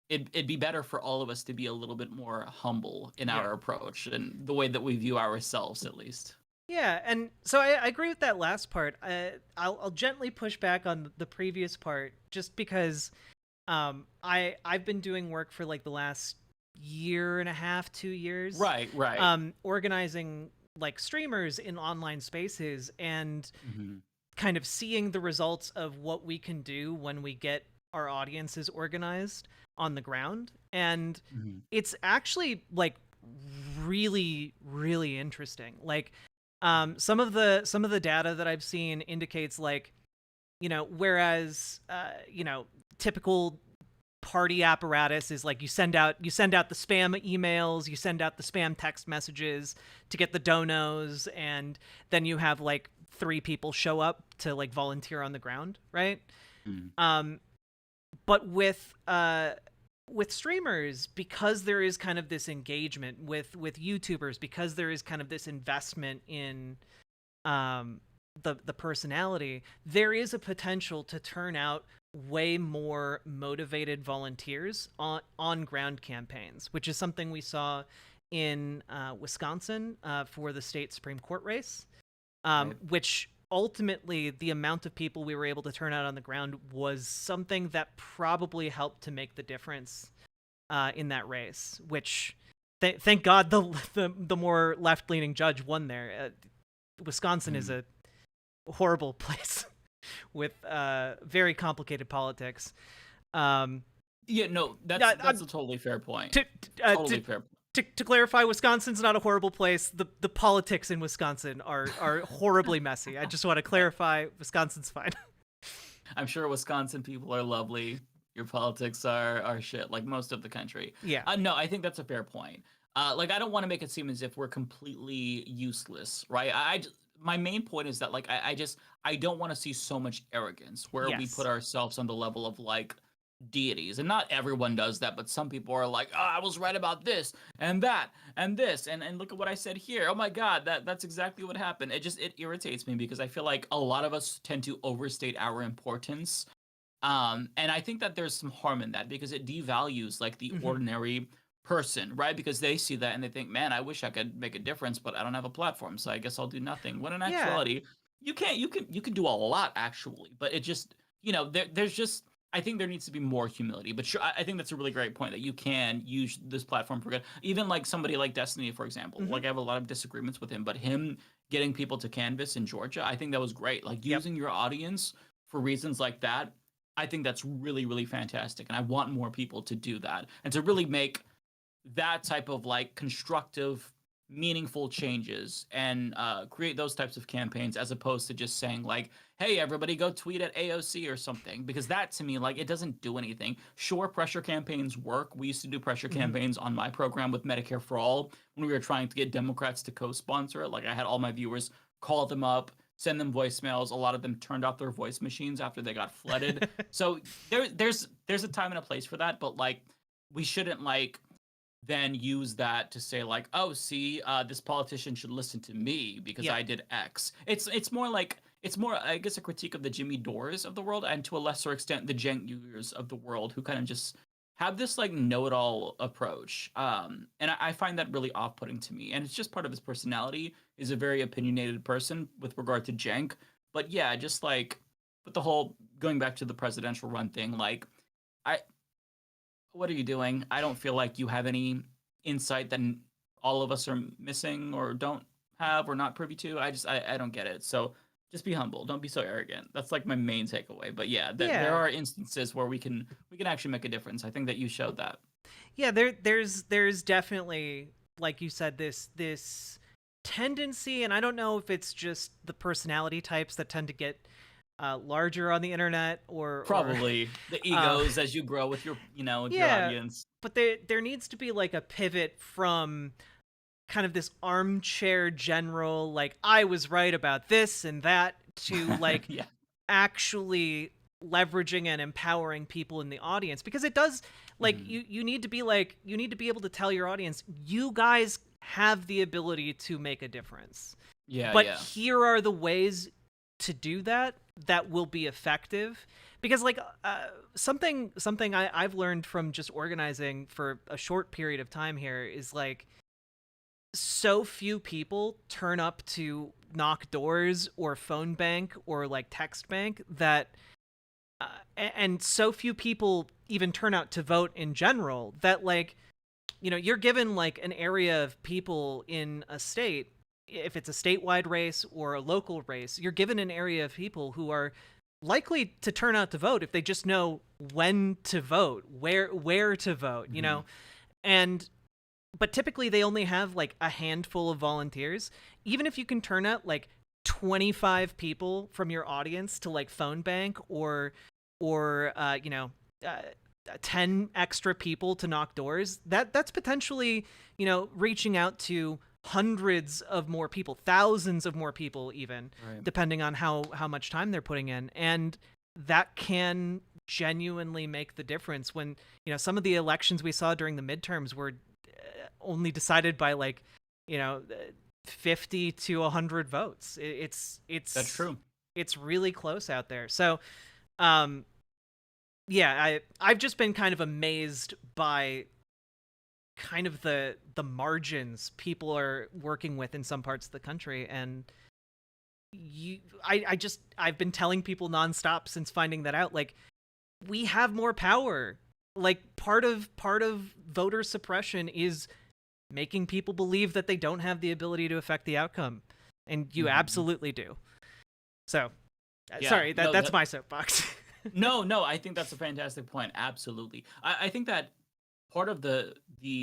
it'd be better for all of us to be a little bit more humble in Yeah. our approach and the way that we view ourselves, at least. Yeah, and so I agree with that last part. I'll gently push back on the previous part just because I've been doing work for like the last year and a half, 2 years, Right, right. organizing like streamers in online spaces and Hmm. kind of seeing the results of what we can do when we get our audiences organized on the ground. And Hmm. it's actually like really, really interesting. Like some of the data that I've seen indicates like, whereas typical party apparatus is like you send out the spam emails, you send out the spam text messages to get the donos, and then you have like three people show up to like volunteer on the ground, right? Hmm. um but with streamers, because there is kind of this engagement with YouTubers, because there is kind of this investment in um the personality, there is a potential to turn out way more motivated volunteers on ground campaigns, which is something we saw in Wisconsin for the state Supreme Court race, Right. which ultimately the amount of people we were able to turn out on the ground was something that probably helped to make the difference in that race. Which, thank God, the more left leaning judge won there. Wisconsin is Hmm. a horrible place with very complicated politics. Um, Yeah, no, yeah, that's a totally fair point. to, Totally fair. to clarify, Wisconsin's not a horrible place. The politics in Wisconsin are horribly messy. I just want to clarify, Wisconsin's fine. I'm sure Wisconsin people are lovely. Your politics are shit, like most of the country. Yeah. No, I think that's a fair point. Like, I don't want to make it seem as if we're completely useless, right? My main point is that like I don't want to see so much arrogance where we put Yes. ourselves on the level of like deities. And not everyone does that, but some people are like, oh, I was right about this and that and this and look at what I said here. Oh my god, that's exactly what happened. It irritates me because I feel like a lot of us tend to overstate our importance. And I think that there's some harm in that because it devalues like the Hmm. ordinary person, right? Because they see that and they think, man, I wish I could make a difference, but I don't have a platform, so I guess I'll do nothing. When in Yeah. actuality, you can do a lot actually, but it just there's just I think there needs to be more humility. But sure, I think that's a really great point that you can use this platform for good. Even like somebody like Destiny, for example. Hmm. Like I have a lot of disagreements with him, but him getting people to Canvas in Georgia, I think that was great. Like Yep. using your audience for reasons like that, I think that's really, really fantastic. And I want more people to do that and to really make that type of like constructive, meaningful changes and create those types of campaigns as opposed to just saying like, hey, everybody go tweet at AOC or something. Because that to me, like, it doesn't do anything. Sure, pressure campaigns work. We used to do pressure Hmm. campaigns on my program with Medicare for All when we were trying to get Democrats to co-sponsor it. Like I had all my viewers call them up, send them voicemails. A lot of them turned off their voice machines after they got flooded. So there's a time and a place for that, but like we shouldn't like then use that to say like, oh, see, this politician should listen to me because Yep. I did X. It's more like it's more, I guess, a critique of the Jimmy Dores of the world, and to a lesser extent, the Cenk Uygurs of the world, who kind of just have this like know-it-all approach. And I find that really off-putting to me, and it's just part of his personality. Is a very opinionated person with regard to Cenk, but yeah, just like with the whole going back to the presidential run thing, like. I what are you doing? I don't feel like you have any insight that all of us are missing or don't have or not privy to. I don't get it. So just be humble. Don't be so arrogant. That's like my main takeaway. But yeah, that there Yeah. are instances where we can actually make a difference. I think that you showed that. Yeah, there's definitely, like you said, this tendency, and I don't know if it's just the personality types that tend to get larger on the internet, or Probably the uh, egos as you grow with your yeah, audience. but there needs to be like a pivot from kind of this armchair general, like I was right about this and that, to like Yeah. actually leveraging and empowering people in the audience, because it does, like, Mhm. you need to be like, you need to be able to tell your audience, you guys have the ability to make a difference, Yeah, but yeah. here are the ways to do that that will be effective. Because like something I've learned from just organizing for a short period of time here is like, so few people turn up to knock doors or phone bank or like text bank that and so few people even turn out to vote in general, that like, you're given like an area of people in a state, if it's a statewide race or a local race, you're given an area of people who are likely to turn out to vote if they just know when to vote, where to vote, Mhm. and but typically they only have like a handful of volunteers. Even if you can turn out like 25 people from your audience to like phone bank, or uh, 10 extra people to knock doors, that's potentially, reaching out to hundreds of more people, thousands of more people even, Right. depending on how much time they're putting in. And that can genuinely make the difference. When, some of the elections we saw during the midterms were only decided by like, you know 50 to 100 votes. That's true. It's really close out there. So um yeah, I've just been kind of amazed by kind of the margins people are working with in some parts of the country. And I've been telling people nonstop since finding that out, like, we have more power. Like, part of voter suppression is making people believe that they don't have the ability to affect the outcome, and you Mhm. absolutely do. So Yeah. sorry, No, that's my soapbox. no, no, I think that's a fantastic point. Absolutely. I think that part of the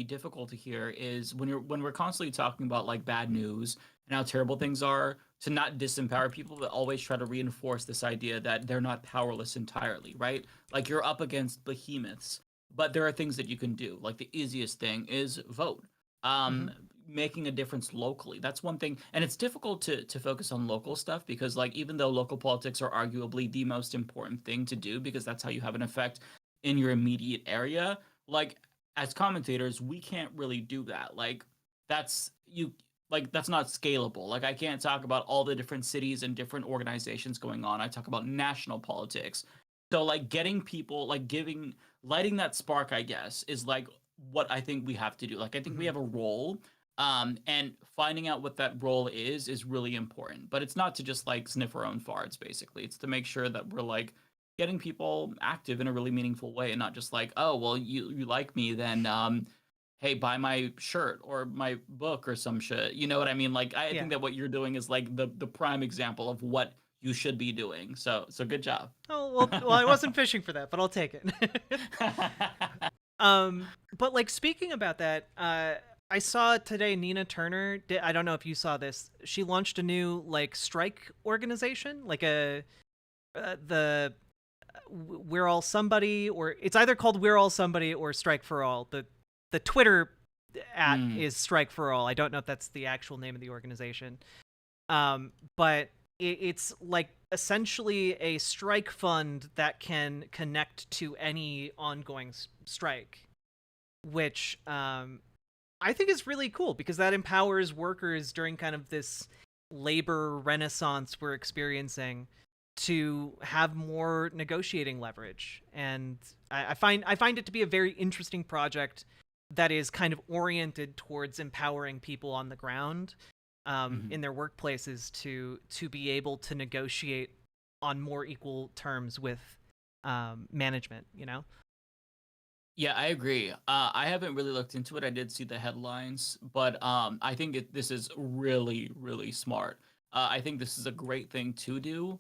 difficulty here is when we're constantly talking about like bad news and how terrible things are, to not disempower people, but always try to reinforce this idea that they're not powerless entirely, right? Like you're up against behemoths, but there are things that you can do. Like the easiest thing is vote. Hmm. Um, making a difference locally. That's one thing. And it's difficult to focus on local stuff because like even though local politics are arguably the most important thing to do because that's how you have an effect, in your immediate area. Like as commentators, we can't really do that. Like that's you like that's not scalable. Like I can't talk about all the different cities and different organizations going on. I talk about national politics. So like getting people like giving lighting that spark, I guess, is like what I think we have to do. Like I think we Hmm. have a role, and finding out what that role is really important. But it's not to just like sniff our own farts, basically. It's to make sure that we're like getting people active in a really meaningful way and not just like, oh, well, you like me, then hey, buy my shirt or my book or some shit. You know what I mean? Like I Yeah. think that what you're doing is like the prime example of what you should be doing. So good job. Oh well, I wasn't fishing for that, but I'll take it. But like speaking about that, I saw today Nina Turner. I don't know if you saw this. She launched a new like strike organization, like a the We're All Somebody, or it's either called We're All Somebody or Strike for All. The Twitter at Mm. is Strike for All. I don't know if that's the actual name of the organization. But it's like essentially a strike fund that can connect to any ongoing strike, which I think is really cool because that empowers workers during kind of this labor renaissance we're experiencing to have more negotiating leverage. And I find it to be a very interesting project that is kind of oriented towards empowering people on the ground, Mhm. in their workplaces to be able to negotiate on more equal terms with management. You know? Yeah, I agree. I haven't really looked into it. I did see the headlines, but I think this is really, really smart. I think this is a great thing to do,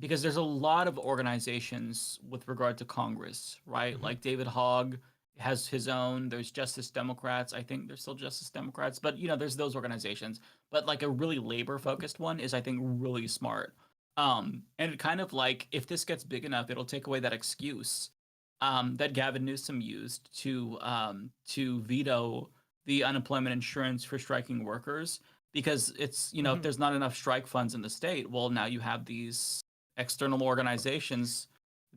because there's a lot of organizations with regard to Congress, right? Hmm. Like David Hogg has his own. There's Justice Democrats. I think there's still Justice Democrats, but there's those organizations. But like a really labor focused one is, I think, really smart. And it kind of like if this gets big enough, it'll take away that excuse that Gavin Newsom used to veto the unemployment insurance for striking workers, because it's if Hmm. there's not enough strike funds in the state, well, now you have these external organizations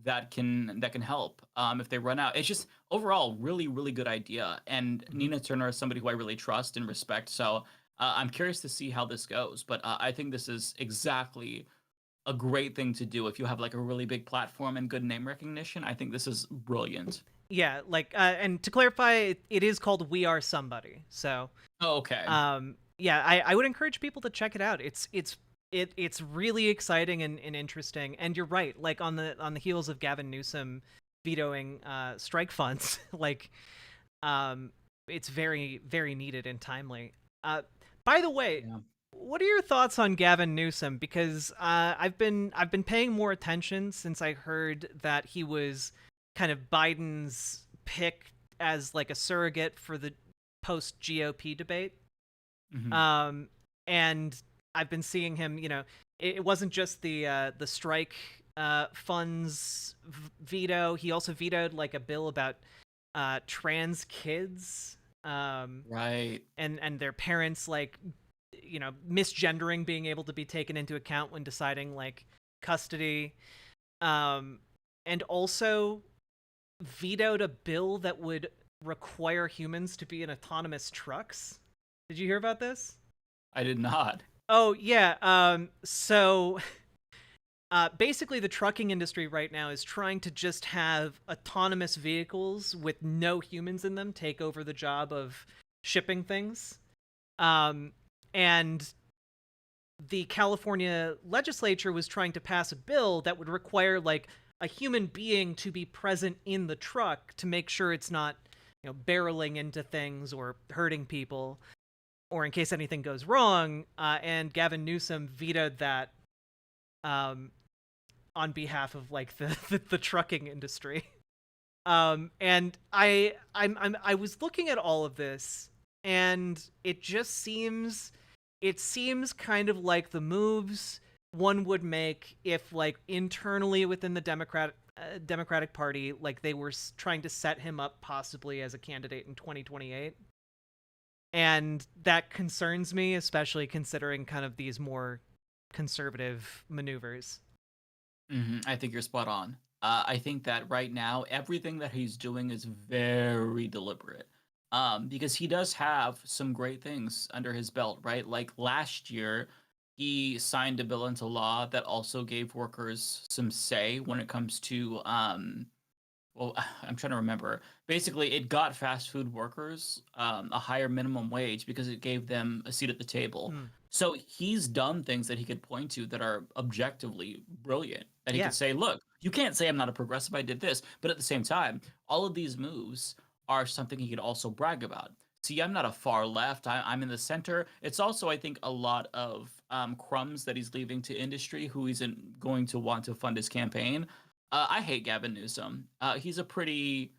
that can help if they run out. It's just overall really good idea, and Hmm. Nina Turner is somebody who I really trust and respect. So I'm curious to see how this goes, but I think this is exactly a great thing to do if you have like a really big platform and good name recognition. I think this is brilliant. Yeah, like and to clarify, it is called We Are Somebody. So Oh, okay. yeah, I would encourage people to check it out. It's really exciting and interesting. And you're right, like on the heels of Gavin Newsom vetoing strike funds, like um it's very needed and timely. By the way, Yeah. what are your thoughts on Gavin Newsom? Because I've been paying more attention since I heard that he was kind of Biden's pick as like a surrogate for the post GOP debate. Hmm. Um, and I've been seeing him. It wasn't just the strike funds veto. He also vetoed like a bill about trans kids. Right. And their parents like misgendering being able to be taken into account when deciding like custody. um and also vetoed a bill that would require humans to be in autonomous trucks. Did you hear about this? I did not. Oh yeah. So basically the trucking industry right now is trying to just have autonomous vehicles with no humans in them take over the job of shipping things. And the California legislature was trying to pass a bill that would require like a human being to be present in the truck to make sure it's not, barreling into things or hurting people, or in case anything goes wrong. And Gavin Newsom vetoed that um, on behalf of like the trucking industry. And I was looking at all of this, and it seems kind of like the moves one would make if like internally within the Democratic Party, like they were trying to set him up possibly as a candidate in 2028. And that concerns me, especially considering kind of these more conservative maneuvers. I think you're spot on. I think that right now everything that he's doing is very deliberate. Because he does have some great things under his belt, right? Like last year, he signed a bill into law that also gave workers some say when it comes to well, I'm trying to remember. Basically, it got fast food workers a higher minimum wage because it gave them a seat at the table. Mm. So he's done things that he could point to that are objectively brilliant. That he could Yeah. say, look, you can't say I'm not a progressive, I did this. But at the same time, all of these moves are something he could also brag about. See, I'm not a far left. I'm in the center. It's also, I think, a lot of crumbs that he's leaving to industry who isn't going to want to fund his campaign. I hate Gavin Newsom. He's a pretty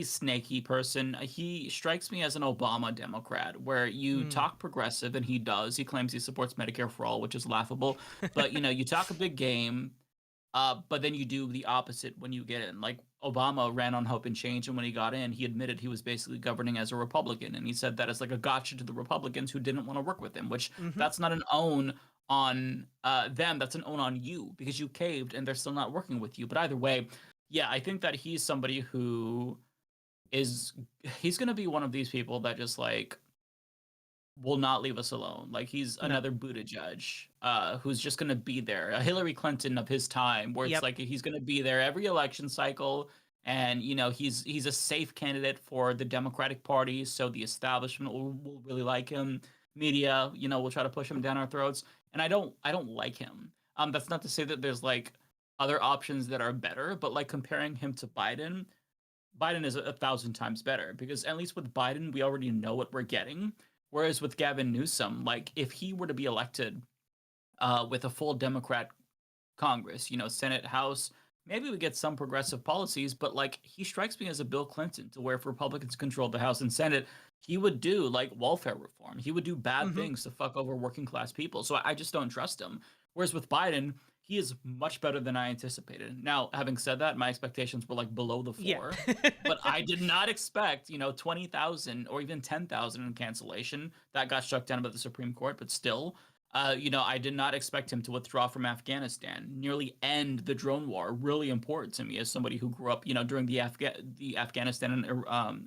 snaky person. He strikes me as an Obama Democrat, where you Mm. talk progressive, and he does. He claims he supports Medicare for all, which is laughable. But you talk a big game, but then you do the opposite when you get in. Like Obama ran on hope and change, and when he got in, he admitted he was basically governing as a Republican, and he said that as like a gotcha to the Republicans who didn't want to work with him. Which Hmm. that's not an own on them, that's an own on you because you caved and they're still not working with you. But either way, yeah, I think that he's somebody who is he's gonna be one of these people that just like will not leave us alone. Like he's No. another Buttigieg, who's just gonna be there, a Hillary Clinton of his time, where it's Yep. like he's gonna be there every election cycle, and he's a safe candidate for the Democratic Party, so the establishment will really like him. Media, will try to push him down our throats, and I don't like him. That's not to say that there's like other options that are better, but like comparing him to Biden is a thousand times better because at least with Biden, we already know what we're getting. Whereas with Gavin Newsom, like if he were to be elected with a full Democrat Congress, Senate, House, maybe we get some progressive policies, but like he strikes me as a Bill Clinton to where if Republicans controlled the House and Senate, he would do like welfare reform. He would do bad Hmm. things to fuck over working class people. So I just don't trust him. Whereas with Biden, he is much better than I anticipated. Now, having said that, my expectations were like below the Yeah. floor, but I did not expect, 20,000 or even 10,000 in cancellation. That got struck down by the Supreme Court, but still, I did not expect him to withdraw from Afghanistan, nearly end the drone war. Really important to me as somebody who grew up, during the Afghanistan and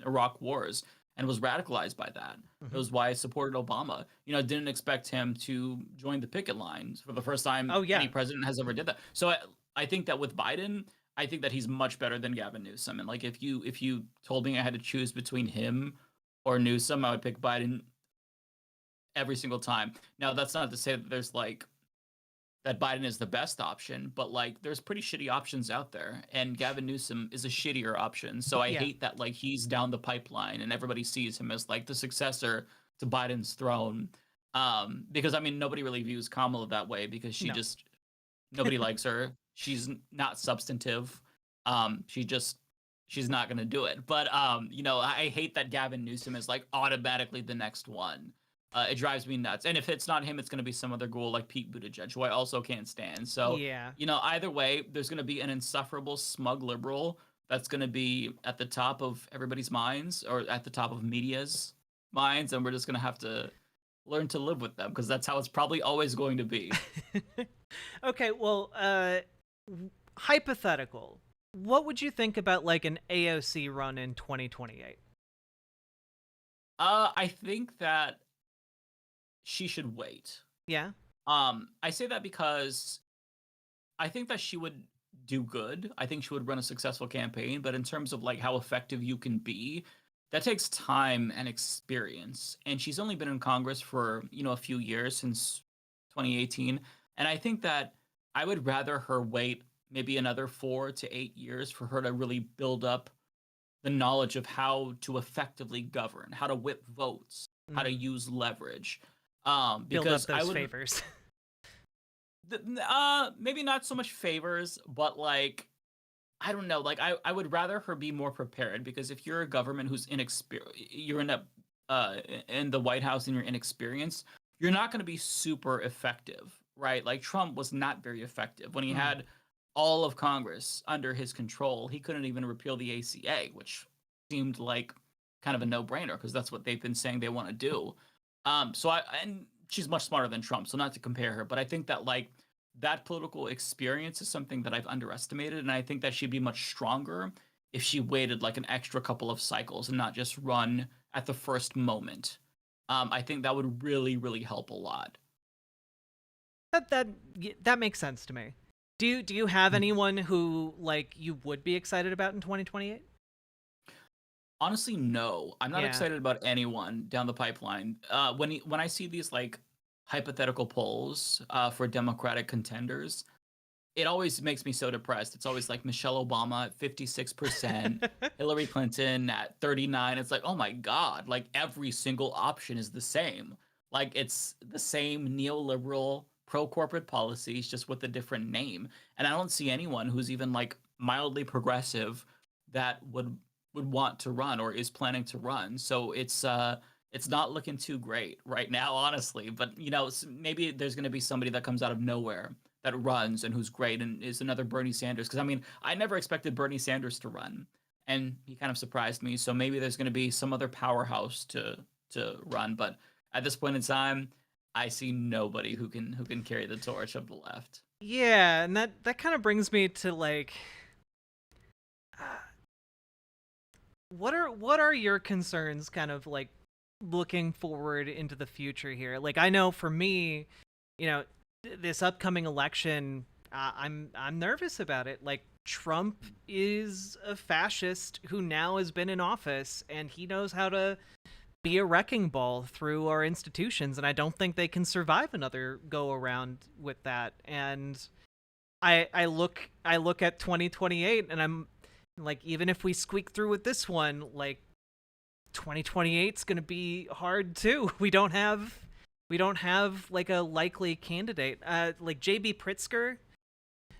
Iraq wars and was radicalized by that. It Hmm. was why I supported Obama. Didn't expect him to join the picket lines for the first time Oh any yeah. president has ever did that. So I think that with Biden, I think that he's much better than Gavin Newsom. And like if you told me I had to choose between him or Newsom, I would pick Biden every single time. Now, that's not to say that there's like that Biden is the best option, but like there's pretty shitty options out there, and Gavin Newsom is a shittier option. So I Yeah. hate that like he's down the pipeline and everybody sees him as like the successor to Biden's throne. Because I mean nobody really views Kamala that way because she No. just nobody likes her. She's not substantive. She just she's not gonna do it. But I hate that Gavin Newsom is like automatically the next one. It drives me nuts. And if it's not him, it's gonna be some other ghoul like Pete Buttigieg, who I also can't stand. So, Yeah. either way, there's gonna be an insufferable, smug liberal that's gonna be at the top of everybody's minds or at the top of media's minds, and we're just gonna have to learn to live with them because that's how it's probably always going to be. Okay, well, hypothetical. What would you think about like an AOC run in 2028? I think that she should wait. Yeah. I say that because I think that she would do good. I think she would run a successful campaign, but in terms of like how effective you can be, that takes time and experience. And she's only been in Congress for, a few years since 2018. And I think that I would rather her wait maybe another 4 to 8 years for her to really build up the knowledge of how to effectively govern, how to whip votes, how to Mm. use leverage. Build up Because I those would favors. maybe not so much favors, but like I don't know, like I would rather her be more prepared because if you're a government who's inexperienced, you're uh in the White House and you're inexperienced, you're not going to be super effective, right? Like Trump was not very effective when he Mm. had all of Congress under his control. He couldn't even repeal the ACA, which seemed like kind of a no-brainer because that's what they've been saying they want to do. And she's much smarter than Trump, so not to compare her, but I think that like that political experience is something that I've underestimated, and I think that she'd be much stronger if she waited like an extra couple of cycles and not just run at the first moment. I think that would really, really help a lot. That makes sense to me. Do you have anyone who like you would be excited about in 2028? Honestly, no. I'm not Yeah. excited about anyone down the pipeline. When I see these like hypothetical polls for Democratic contenders, it always makes me so depressed. It's always like Michelle Obama at 56%, Hillary Clinton at 39. It's like, oh my God, like every single option is the same. Like it's the same neoliberal pro corporate policies, just with a different name. And I don't see anyone who's even like mildly progressive that would want to run or is planning to run. So it's not looking too great right now, honestly. But you know, maybe there's going to be somebody that comes out of nowhere that runs and who's great and is another Bernie Sanders. Because I mean, I never expected Bernie Sanders to run, and he kind of surprised me. So maybe there's going to be some other powerhouse to run. But at this point in time, I see nobody who can carry the torch of the left. Yeah, and that kind of brings me to like uh, what are your concerns kind of like looking forward into the future here? Like I know for me, you know, this upcoming election, I'm nervous about it. Like Trump is a fascist who now has been in office and he knows how to be a wrecking ball through our institutions, and I don't think they can survive another go around with that. And I look at 2028 and I'm like, even if we squeak through with this one, like 2028's going to be hard too. We don't have like a likely candidate. Like JB Pritzker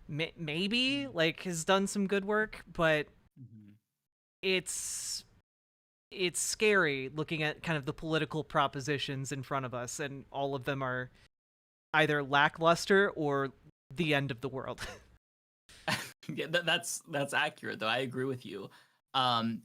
maybe like has done some good work, but Mm-hmm. it's it's scary looking at kind of the political propositions in front of us, and all of them are either lackluster or the end of the world. Yeah, that's accurate though. I agree with you. Um,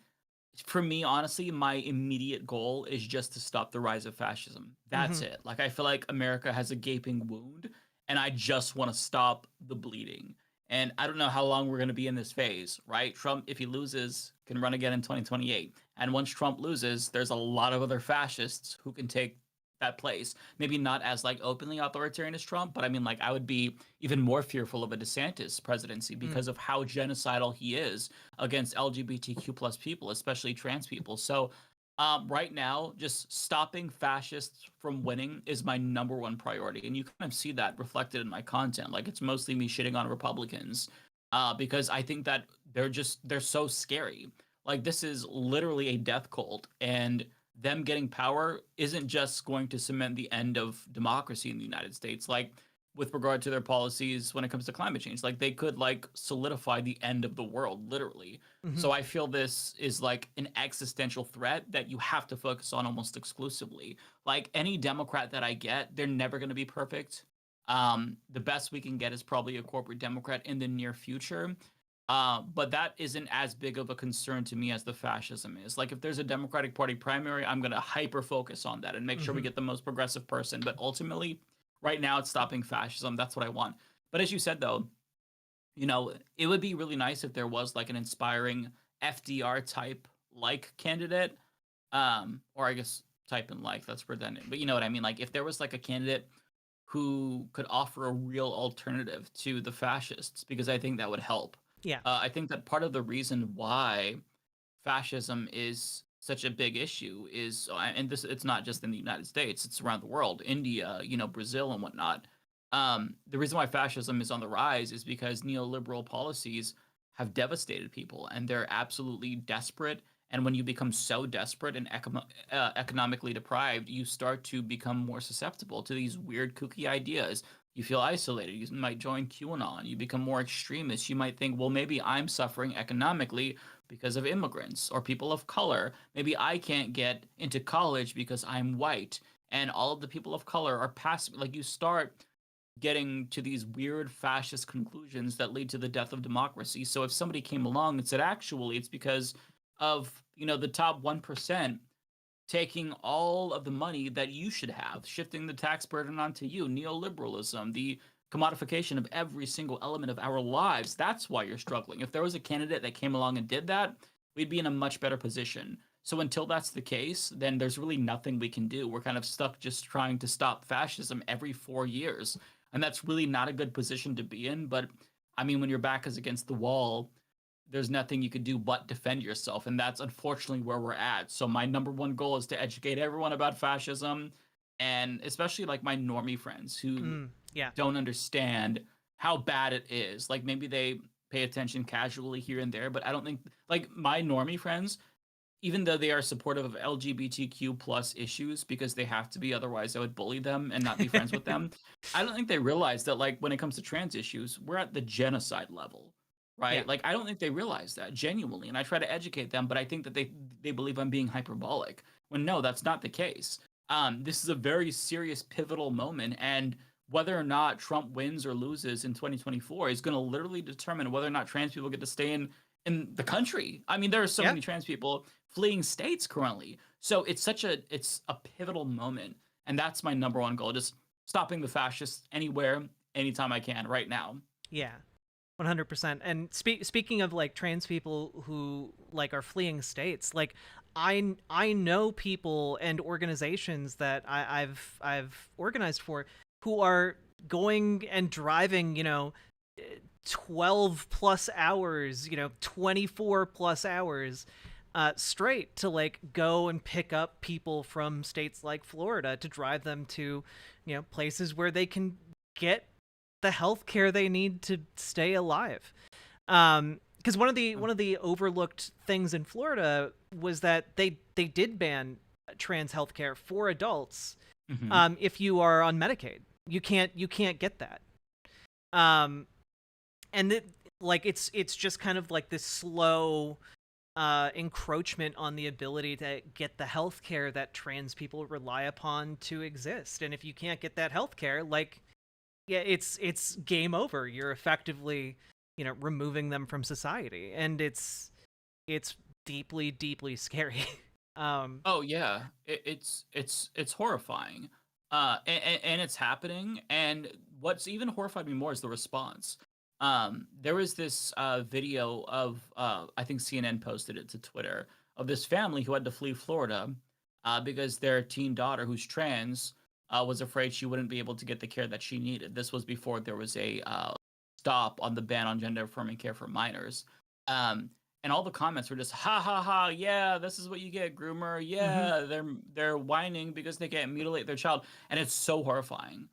for me, honestly, my immediate goal is just to stop the rise of fascism. That's Hmm. it. Like I feel like America has a gaping wound, and I just want to stop the bleeding. And I don't know how long we're going to be in this phase, right? Trump, if he loses, can run again in 2028. And once Trump loses, there's a lot of other fascists who can take that place. Maybe not as like openly authoritarian as Trump, but I mean, like I would be even more fearful of a DeSantis presidency Mm. because of how genocidal he is against LGBTQ plus people, especially trans people. So right now, just stopping fascists from winning is my number one priority, and you kind of see that reflected in my content. Like it's mostly me shitting on Republicans because I think that they're so scary. Like this is literally a death cult, and them getting power isn't just going to cement the end of democracy in the United States. Like with regard to their policies when it comes to climate change, like they could like solidify the end of the world, literally. Hmm. So I feel this is like an existential threat that you have to focus on almost exclusively. Like any Democrat that I get, they're never going to be perfect. The best we can get is probably a corporate Democrat in the near future. But that isn't as big of a concern to me as the fascism is. Like, if there's a Democratic Party primary, I'm going to hyper focus on that and make sure we Hmm. get the most progressive person. But ultimately, right now, it's stopping fascism. That's what I want. But as you said, though, you know, it would be really nice if there was like an inspiring FDR type like candidate, or I guess type in like that's redundant, but you know what I mean. Like if there was like a candidate who could offer a real alternative to the fascists, because I think that would help. Yeah. I think that part of the reason why fascism is such a big issue is, and this it's not just in the United States, it's around the world, India, you know, Brazil and whatnot. The reason why fascism is on the rise is because neoliberal policies have devastated people, and they're absolutely desperate. And when you become so desperate and economically deprived, you start to become more susceptible to these weird, kooky ideas. You feel isolated. You might join QAnon. You become more extremist. You might think, well, maybe I'm suffering economically because of immigrants or people of color. Maybe I can't get into college because I'm white. And all of the people of color are passive. Like you start getting to these weird fascist conclusions that lead to the death of democracy. So if somebody came along and said, actually, it's because of, you know, the top 1% taking all of the money that you should have, shifting the tax burden onto you, neoliberalism, the commodification of every single element of our lives. That's why you're struggling. If there was a candidate that came along and did that, we'd be in a much better position. So until that's the case, then there's really nothing we can do. We're kind of stuck just trying to stop fascism every 4 years. And that's really not a good position to be in. But I mean, when your back is against the wall, there's nothing you could do but defend yourself. And that's unfortunately where we're at. So my number one goal is to educate everyone about fascism, and especially like my normie friends who Yeah. don't understand how bad it is. Like maybe they pay attention casually here and there, but I don't think like my normie friends, even though they are supportive of LGBTQ plus issues because they have to be, otherwise I would bully them and not be friends with them. I don't think they realize that like when it comes to trans issues, we're at the genocide level, Yeah. right? Like I don't think they realize that genuinely, and I try to educate them, but I think that they believe I'm being hyperbolic. When no, that's not the case. This is a very serious pivotal moment, and whether or not Trump wins or loses in 2024 is going to literally determine whether or not trans people get to stay in the country. I mean, there are so Yeah. many trans people fleeing states currently. So it's a pivotal moment, and that's my number one goal, just stopping the fascists anywhere, anytime I can right now. Yeah. 100%. And speaking of like trans people who like are fleeing states, like I know people and organizations that I've organized for who are going and driving, 12 plus hours, 24 plus hours straight to like go and pick up people from states like Florida to drive them to, places where they can get the health care they need to stay alive. Because one of the overlooked things in Florida was that they did ban trans health care for adults. Hmm. If you are on Medicaid, you can't get that. Um, and like it's just kind of like this slow encroachment on the ability to get the health care that trans people rely upon to exist. And if you can't get that health care, like, yeah, it's game over. You're effectively, removing them from society, and it's deeply, deeply scary. Oh yeah, it's horrifying, and it's happening. And what's even horrified me more is the response. There was this video of I think CNN posted it to Twitter, of this family who had to flee Florida because their teen daughter, who's trans, was afraid she wouldn't be able to get the care that she needed. This was before there was a stop on the ban on gender affirming care for minors. Um, and all the comments were just ha ha ha, yeah, this is what you get, groomer. Hmm. Yeah, they're whining because they can't mutilate their child, and it's so horrifying.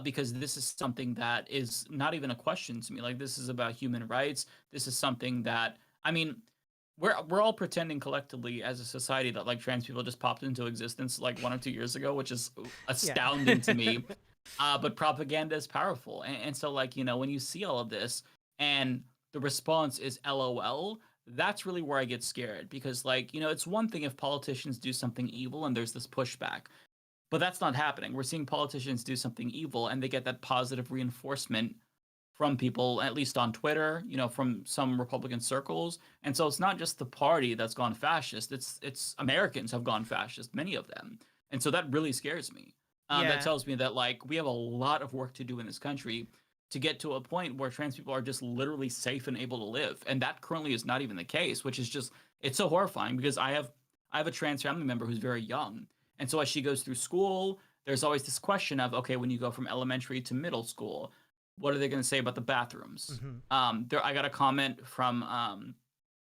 Because this is something that is not even a question to me. Like this is about human rights. This is something that, I mean, we're all pretending collectively as a society that like trans people just popped into existence like 1 or 2 years ago, which is Yeah. astounding to me. But propaganda is powerful, and so like when you see all of this and the response is LOL, that's really where I get scared, because like it's one thing if politicians do something evil and there's this pushback, but that's not happening. We're seeing politicians do something evil and they get that positive reinforcement from people, at least on Twitter, from some Republican circles. And so it's not just the party that's gone fascist, it's Americans have gone fascist, many of them. And so that really scares me. That Yeah. tells me that like we have a lot of work to do in this country to get to a point where trans people are just literally safe and able to live. And that currently is not even the case, which is just it's so horrifying, because I have a trans family member who's very young. And so as she goes through school, there's always this question of, okay, when you go from elementary to middle school, what are they going to say about the bathrooms? Hmm. There, I got a comment from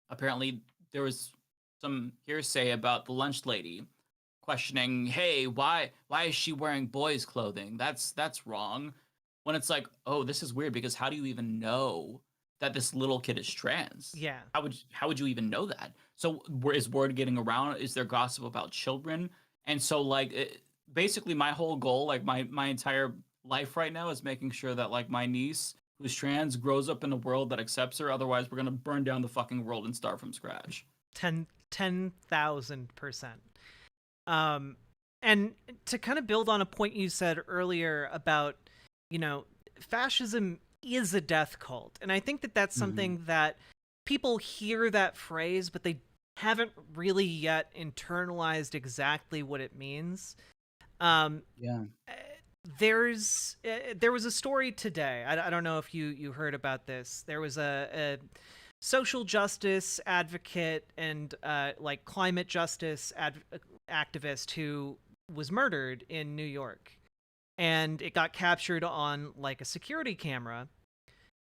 apparently there was some hearsay about the lunch lady questioning, hey, why is she wearing boys' clothing? That's wrong. When it's like, oh, this is weird, because how do you even know that this little kid is trans? Yeah. How would you even know that? So is word getting around? Is there gossip about children? And so like basically my whole goal, like my entire life right now, is making sure that like my niece who's trans grows up in a world that accepts her. Otherwise, we're gonna burn down the fucking world and start from scratch. 10,000%. Um, and to kind of build on a point you said earlier about, you know, fascism is a death cult. And I think that that's Hmm. something that people hear that phrase, but they haven't really yet internalized exactly what it means. Um, Yeah. there was a story today. I don't know if you heard about this. There was a social justice advocate and like climate justice activist who was murdered in New York, and it got captured on like a security camera,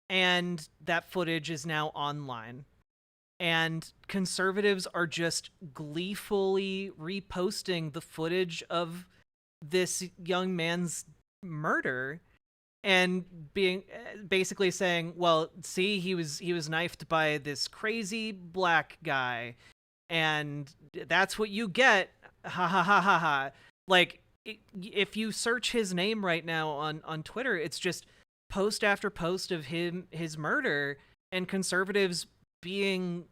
and that footage is now online. And conservatives are just gleefully reposting the footage of this young man's murder and being basically saying, well, see, he was knifed by this crazy black guy, and that's what you get. Ha ha ha ha ha. Like, if you search his name right now on Twitter, it's just post after post of his murder, and conservatives being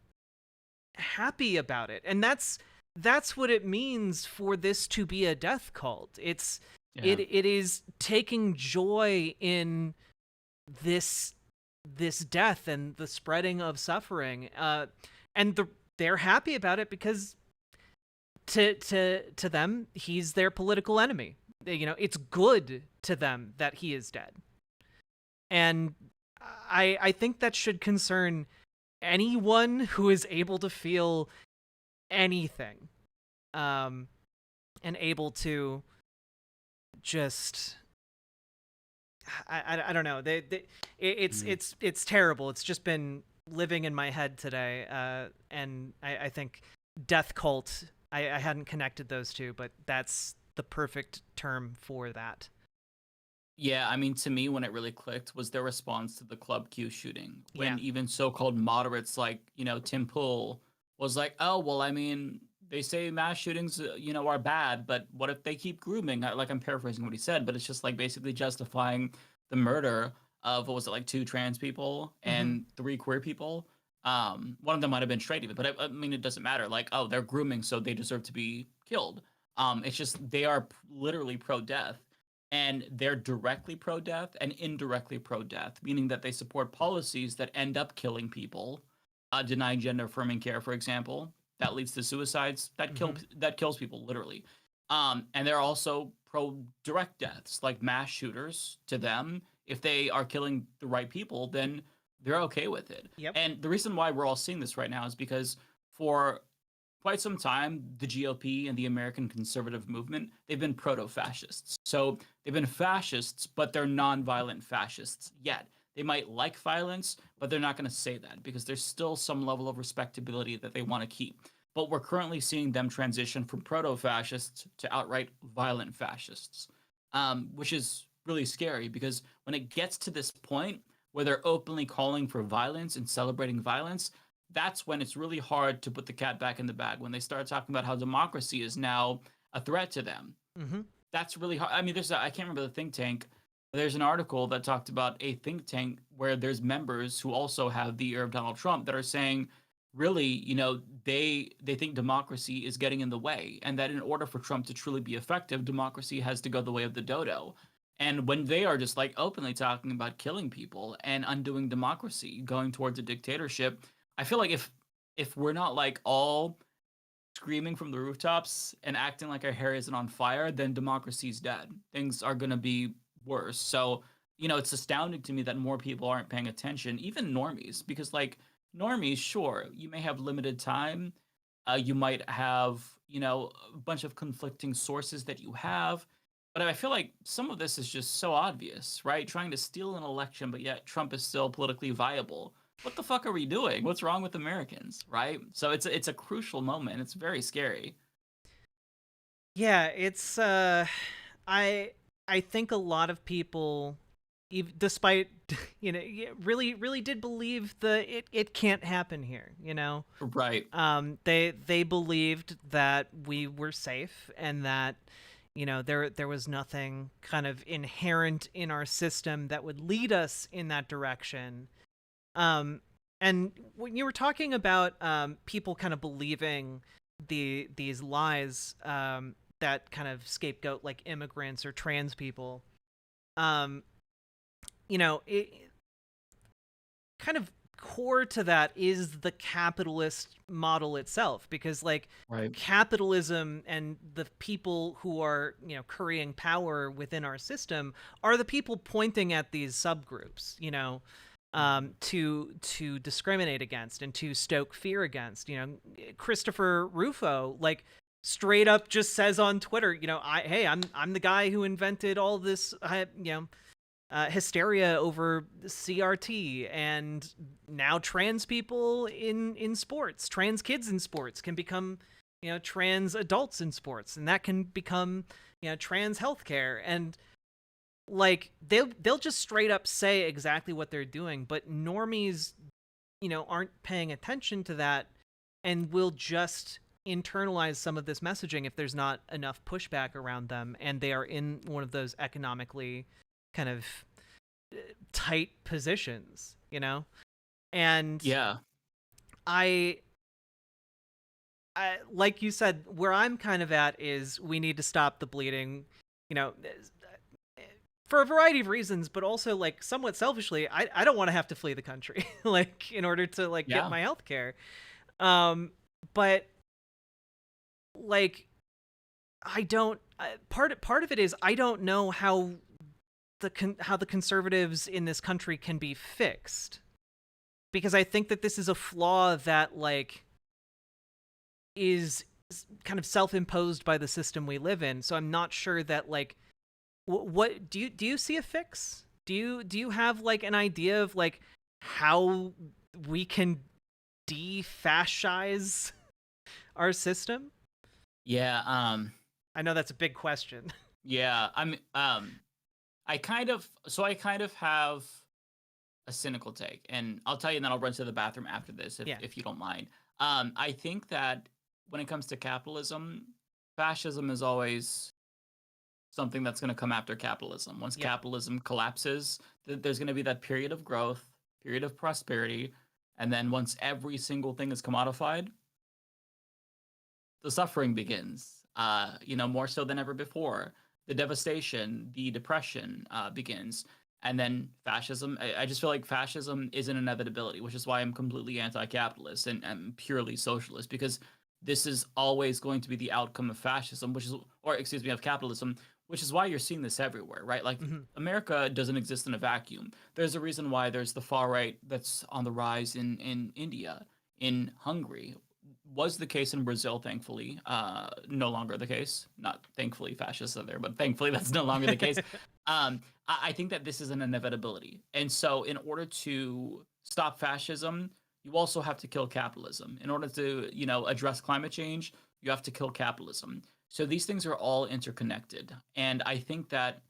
happy about it. And that's what it means for this to be a death cult. It is taking joy in this death and the spreading of suffering, and they're happy about it because to them he's their political enemy. It's good to them that he is dead, and I think that should concern anyone who is able to feel anything, and able to just I don't know. It's terrible. It's just been living in my head today, and I think death cult. I hadn't connected those two, but that's the perfect term for that. Yeah, I mean, to me, when it really clicked was their response to the Club Q shooting. Yeah. When even so-called moderates like, Tim Pool was like, oh, well, I mean, they say mass shootings, are bad, but what if they keep grooming? Like, I'm paraphrasing what he said, but it's just like basically justifying the murder of, what was it, like 2 trans people Mm-hmm. and 3 queer people. One of them might have been straight even, but I mean, it doesn't matter. Like, oh, they're grooming, so they deserve to be killed. It's just they are literally pro-death, and they're directly pro-death and indirectly pro-death, meaning that they support policies that end up killing people, denying gender-affirming care, for example, that leads to suicides, Mm-hmm. that kills people literally. And they're also pro-direct deaths, like mass shooters. To them, if they are killing the right people, then they're okay with it. Yep. And the reason why we're all seeing this right now is because for quite some time, the GOP and the American conservative movement, they've been proto-fascists. So they've been fascists, but they're non-violent fascists yet. They might like violence, but they're not going to say that because there's still some level of respectability that they want to keep. But we're currently seeing them transition from proto-fascists to outright violent fascists, which is really scary because when it gets to this point where they're openly calling for violence and celebrating violence, that's when it's really hard to put the cat back in the bag. When they start talking about how democracy is now a threat to them, Mm-hmm. that's really hard. I mean, I can't remember the think tank. There's an article that talked about a think tank where there's members who also have the ear of Donald Trump that are saying, really, they think democracy is getting in the way, and that in order for Trump to truly be effective, democracy has to go the way of the dodo. And when they are just like openly talking about killing people and undoing democracy, going towards a dictatorship, I feel like if we're not like all screaming from the rooftops and acting like our hair isn't on fire, then democracy's dead. Things are going to be worse. So, it's astounding to me that more people aren't paying attention, even normies, because like normies, sure, you may have limited time. You might have, a bunch of conflicting sources that you have. But I feel like some of this is just so obvious, right? Trying to steal an election, but yet Trump is still politically viable. What the fuck are we doing? What's wrong with Americans, right? So it's a crucial moment. It's very scary. Yeah, it's I think a lot of people, despite really did believe it can't happen here. Right. They believed that we were safe, and that there was nothing kind of inherent in our system that would lead us in that direction. And when you were talking about people kind of believing these lies, that kind of scapegoat like immigrants or trans people, it kind of core to that is the capitalist model itself, because like Right. capitalism and the people who are, you know, currying power within our system are the people pointing at these subgroups, you know, Mhm. to discriminate against and to stoke fear against. You know, Christopher Rufo, like, straight up just says on Twitter, you know, hey, I'm the guy who invented all this, you know, hysteria over CRT, and now trans people in sports, trans kids in sports can become, you know, trans adults in sports, and that can become, you know, trans healthcare. And like they'll just straight up say exactly what they're doing, but normies, you know, aren't paying attention to that, and will just internalize some of this messaging if there's not enough pushback around them and they are in one of those economically kind of tight positions, you know? And Yeah. I like you said, where I'm kind of at is we need to stop the bleeding, you know, for a variety of reasons, but also like somewhat selfishly, I don't want to have to flee the country like in order to like get Yeah. my health care. But like I don't part of it is I don't know how how the conservatives in this country can be fixed, because I think that this is a flaw that like is kind of self-imposed by the system we live in. So I'm not sure that like what do you see a fix? Do you have like an idea of like how we can de-fascize our system? Yeah. I know that's a big question. Yeah. I kind of have a cynical take, and I'll tell you, and then I'll run to the bathroom after this, Yeah. if you don't mind. I think that when it comes to capitalism, fascism is always something that's going to come after capitalism. Once Yep. capitalism collapses, there's going to be that period of growth, period of prosperity, and then once every single thing is commodified, the suffering begins. More so than ever before. The devastation, the depression begins, and then fascism. I just feel like fascism is an inevitability, which is why I'm completely anti-capitalist and purely socialist, because this is always going to be the outcome of fascism, or excuse me, of capitalism, which is why you're seeing this everywhere, right? Like Hmm. America doesn't exist in a vacuum. There's a reason why there's the far right that's on the rise in India, in Hungary, was the case in Brazil, thankfully. No longer the case. Not thankfully, fascists are there, but thankfully that's no longer the case. I think that this is an inevitability. And so, in order to stop fascism, you also have to kill capitalism. In order to, address climate change, you have to kill capitalism. So these things are all interconnected. And I think that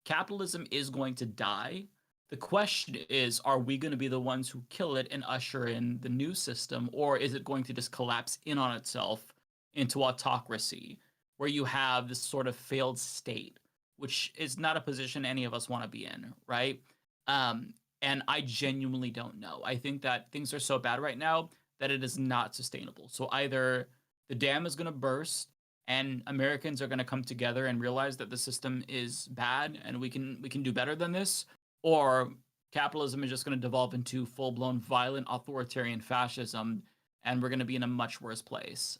capitalism is going to die. The question is, are we going to be the ones who kill it and usher in the new system, or is it going to just collapse in on itself into autocracy, where you have this sort of failed state, which is not a position any of us want to be in, right? Um, and I genuinely don't know. I think that things are so bad right now that it is not sustainable. So either the dam is going to burst and Americans are going to come together and realize that the system is bad and we can do better than this, or capitalism is just going to devolve into full-blown violent authoritarian fascism, and we're going to be in a much worse place.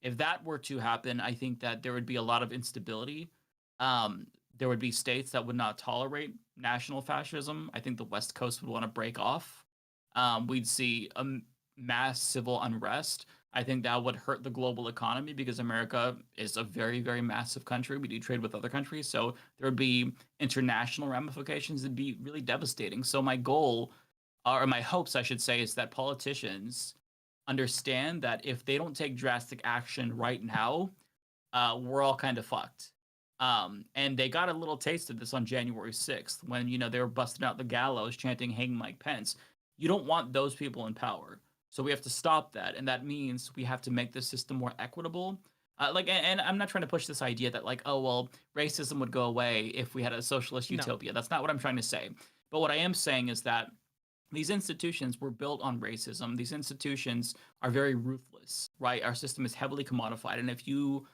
If that were to happen, I think that there would be a lot of instability. There would be states that would not tolerate national fascism. I think the West Coast would want to break off. We'd see a mass civil unrest. I think that would hurt the global economy because America is a very, very massive country. We do trade with other countries. So there would be international ramifications. It'd be really devastating. So my goal, or my hopes, I should say, is that politicians understand that if they don't take drastic action right now, we're all kind of fucked. And they got a little taste of this on January 6th when, they were busting out the gallows chanting hang Mike Pence. You don't want those people in power. So we have to stop that. And that means we have to make the system more equitable. And I'm not trying to push this idea that like, oh, well, racism would go away if we had a socialist No. utopia. That's not what I'm trying to say. But what I am saying is that these institutions were built on racism. These institutions are very ruthless, right? Our system is heavily commodified. And if you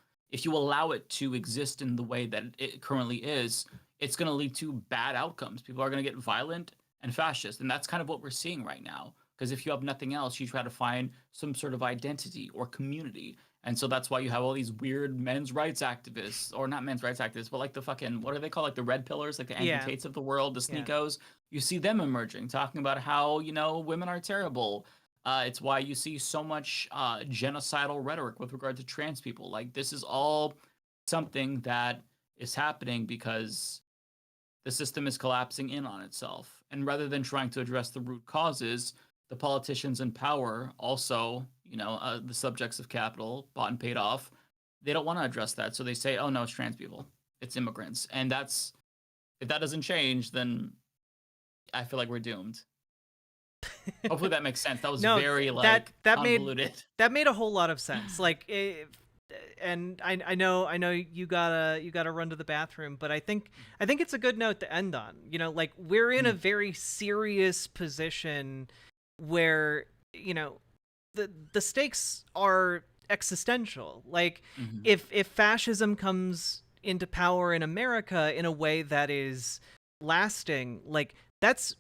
allow it to exist in the way that it currently is, it's going to lead to bad outcomes. People are going to get violent. and fascist. And that's kind of what we're seeing right now. Because if you have nothing else, you try to find some sort of identity or community. And so that's why you have all these weird men's rights activists, or not men's rights activists, but like the fucking, what are they called? Like the red pillars, like the Andrew Yeah. Tates of the world, the Yeah. Sneekos. You see them emerging, talking about how, women are terrible. It's why you see so much genocidal rhetoric with regard to trans people. Like, this is all something that is happening because the system is collapsing in on itself. And rather than trying to address the root causes, the politicians in power, also, the subjects of capital, bought and paid off, they don't want to address that. So they say, oh, no, it's trans people, it's immigrants. And if that doesn't change, then I feel like we're doomed. Hopefully that makes sense. That was No, very that convoluted. made a whole lot of sense. Like, and I know you gotta run to the bathroom, but I think it's a good note to end on. Like, we're in a very serious position where the stakes are existential. Like, if fascism comes into power in America in a way that is lasting, like, that's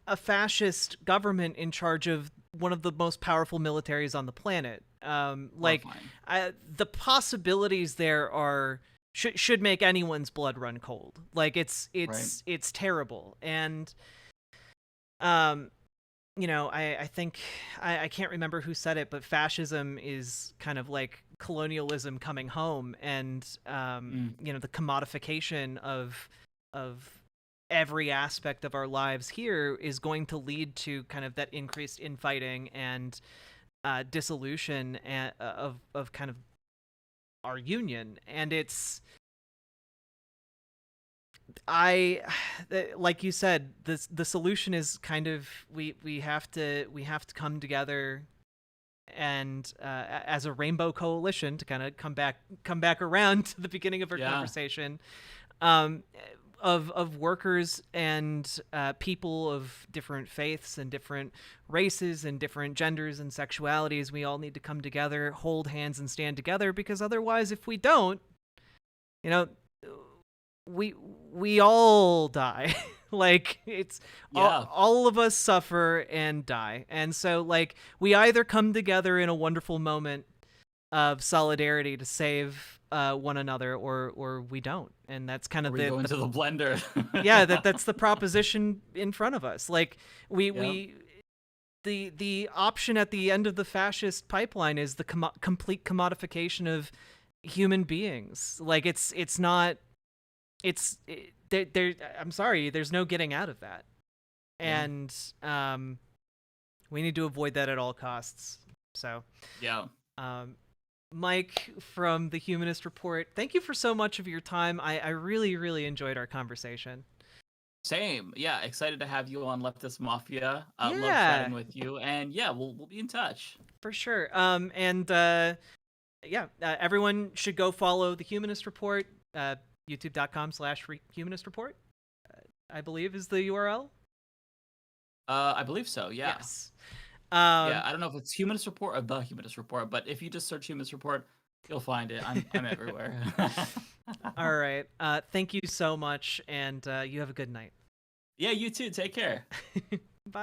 a fascist government in charge of one of the most powerful militaries on the planet. The possibilities there are should make anyone's blood run cold. Like, it's terrible. And I think I can't remember who said it, but fascism is kind of like colonialism coming home, and the commodification of every aspect of our lives here is going to lead to kind of that increased infighting and dissolution of kind of our union. And it's like you said, the solution is kind of we have to come together and as a rainbow coalition, to kind of come back around to the beginning of our conversation, of workers and people of different faiths and different races and different genders and sexualities. We all need to come together, hold hands, and stand together, because otherwise, if we don't, we all die. Like, it's all of us suffer and die. And so, like, we either come together in a wonderful moment of solidarity to save one another, or we don't. And that's kind of we go into the blender. That's the proposition in front of us. Like, the option at the end of the fascist pipeline is the complete commodification of human beings. Like, I'm sorry, there's no getting out of that. And we need to avoid that at all costs. So Mike from the Humanist Report, thank you for so much of your time. I really, really enjoyed our conversation. Same. Yeah, excited to have you on Leftist Mafia. Love chatting with you. And we'll be in touch. For sure. Everyone should go follow the Humanist Report. YouTube.com/Humanist Report, I believe, is the URL. I believe so. Yeah. Yes. I don't know if it's Humanist Report or the Humanist Report, but if you just search Humanist Report, you'll find it. I'm everywhere. All right. Thank you so much, and you have a good night. Yeah, you too. Take care. Bye.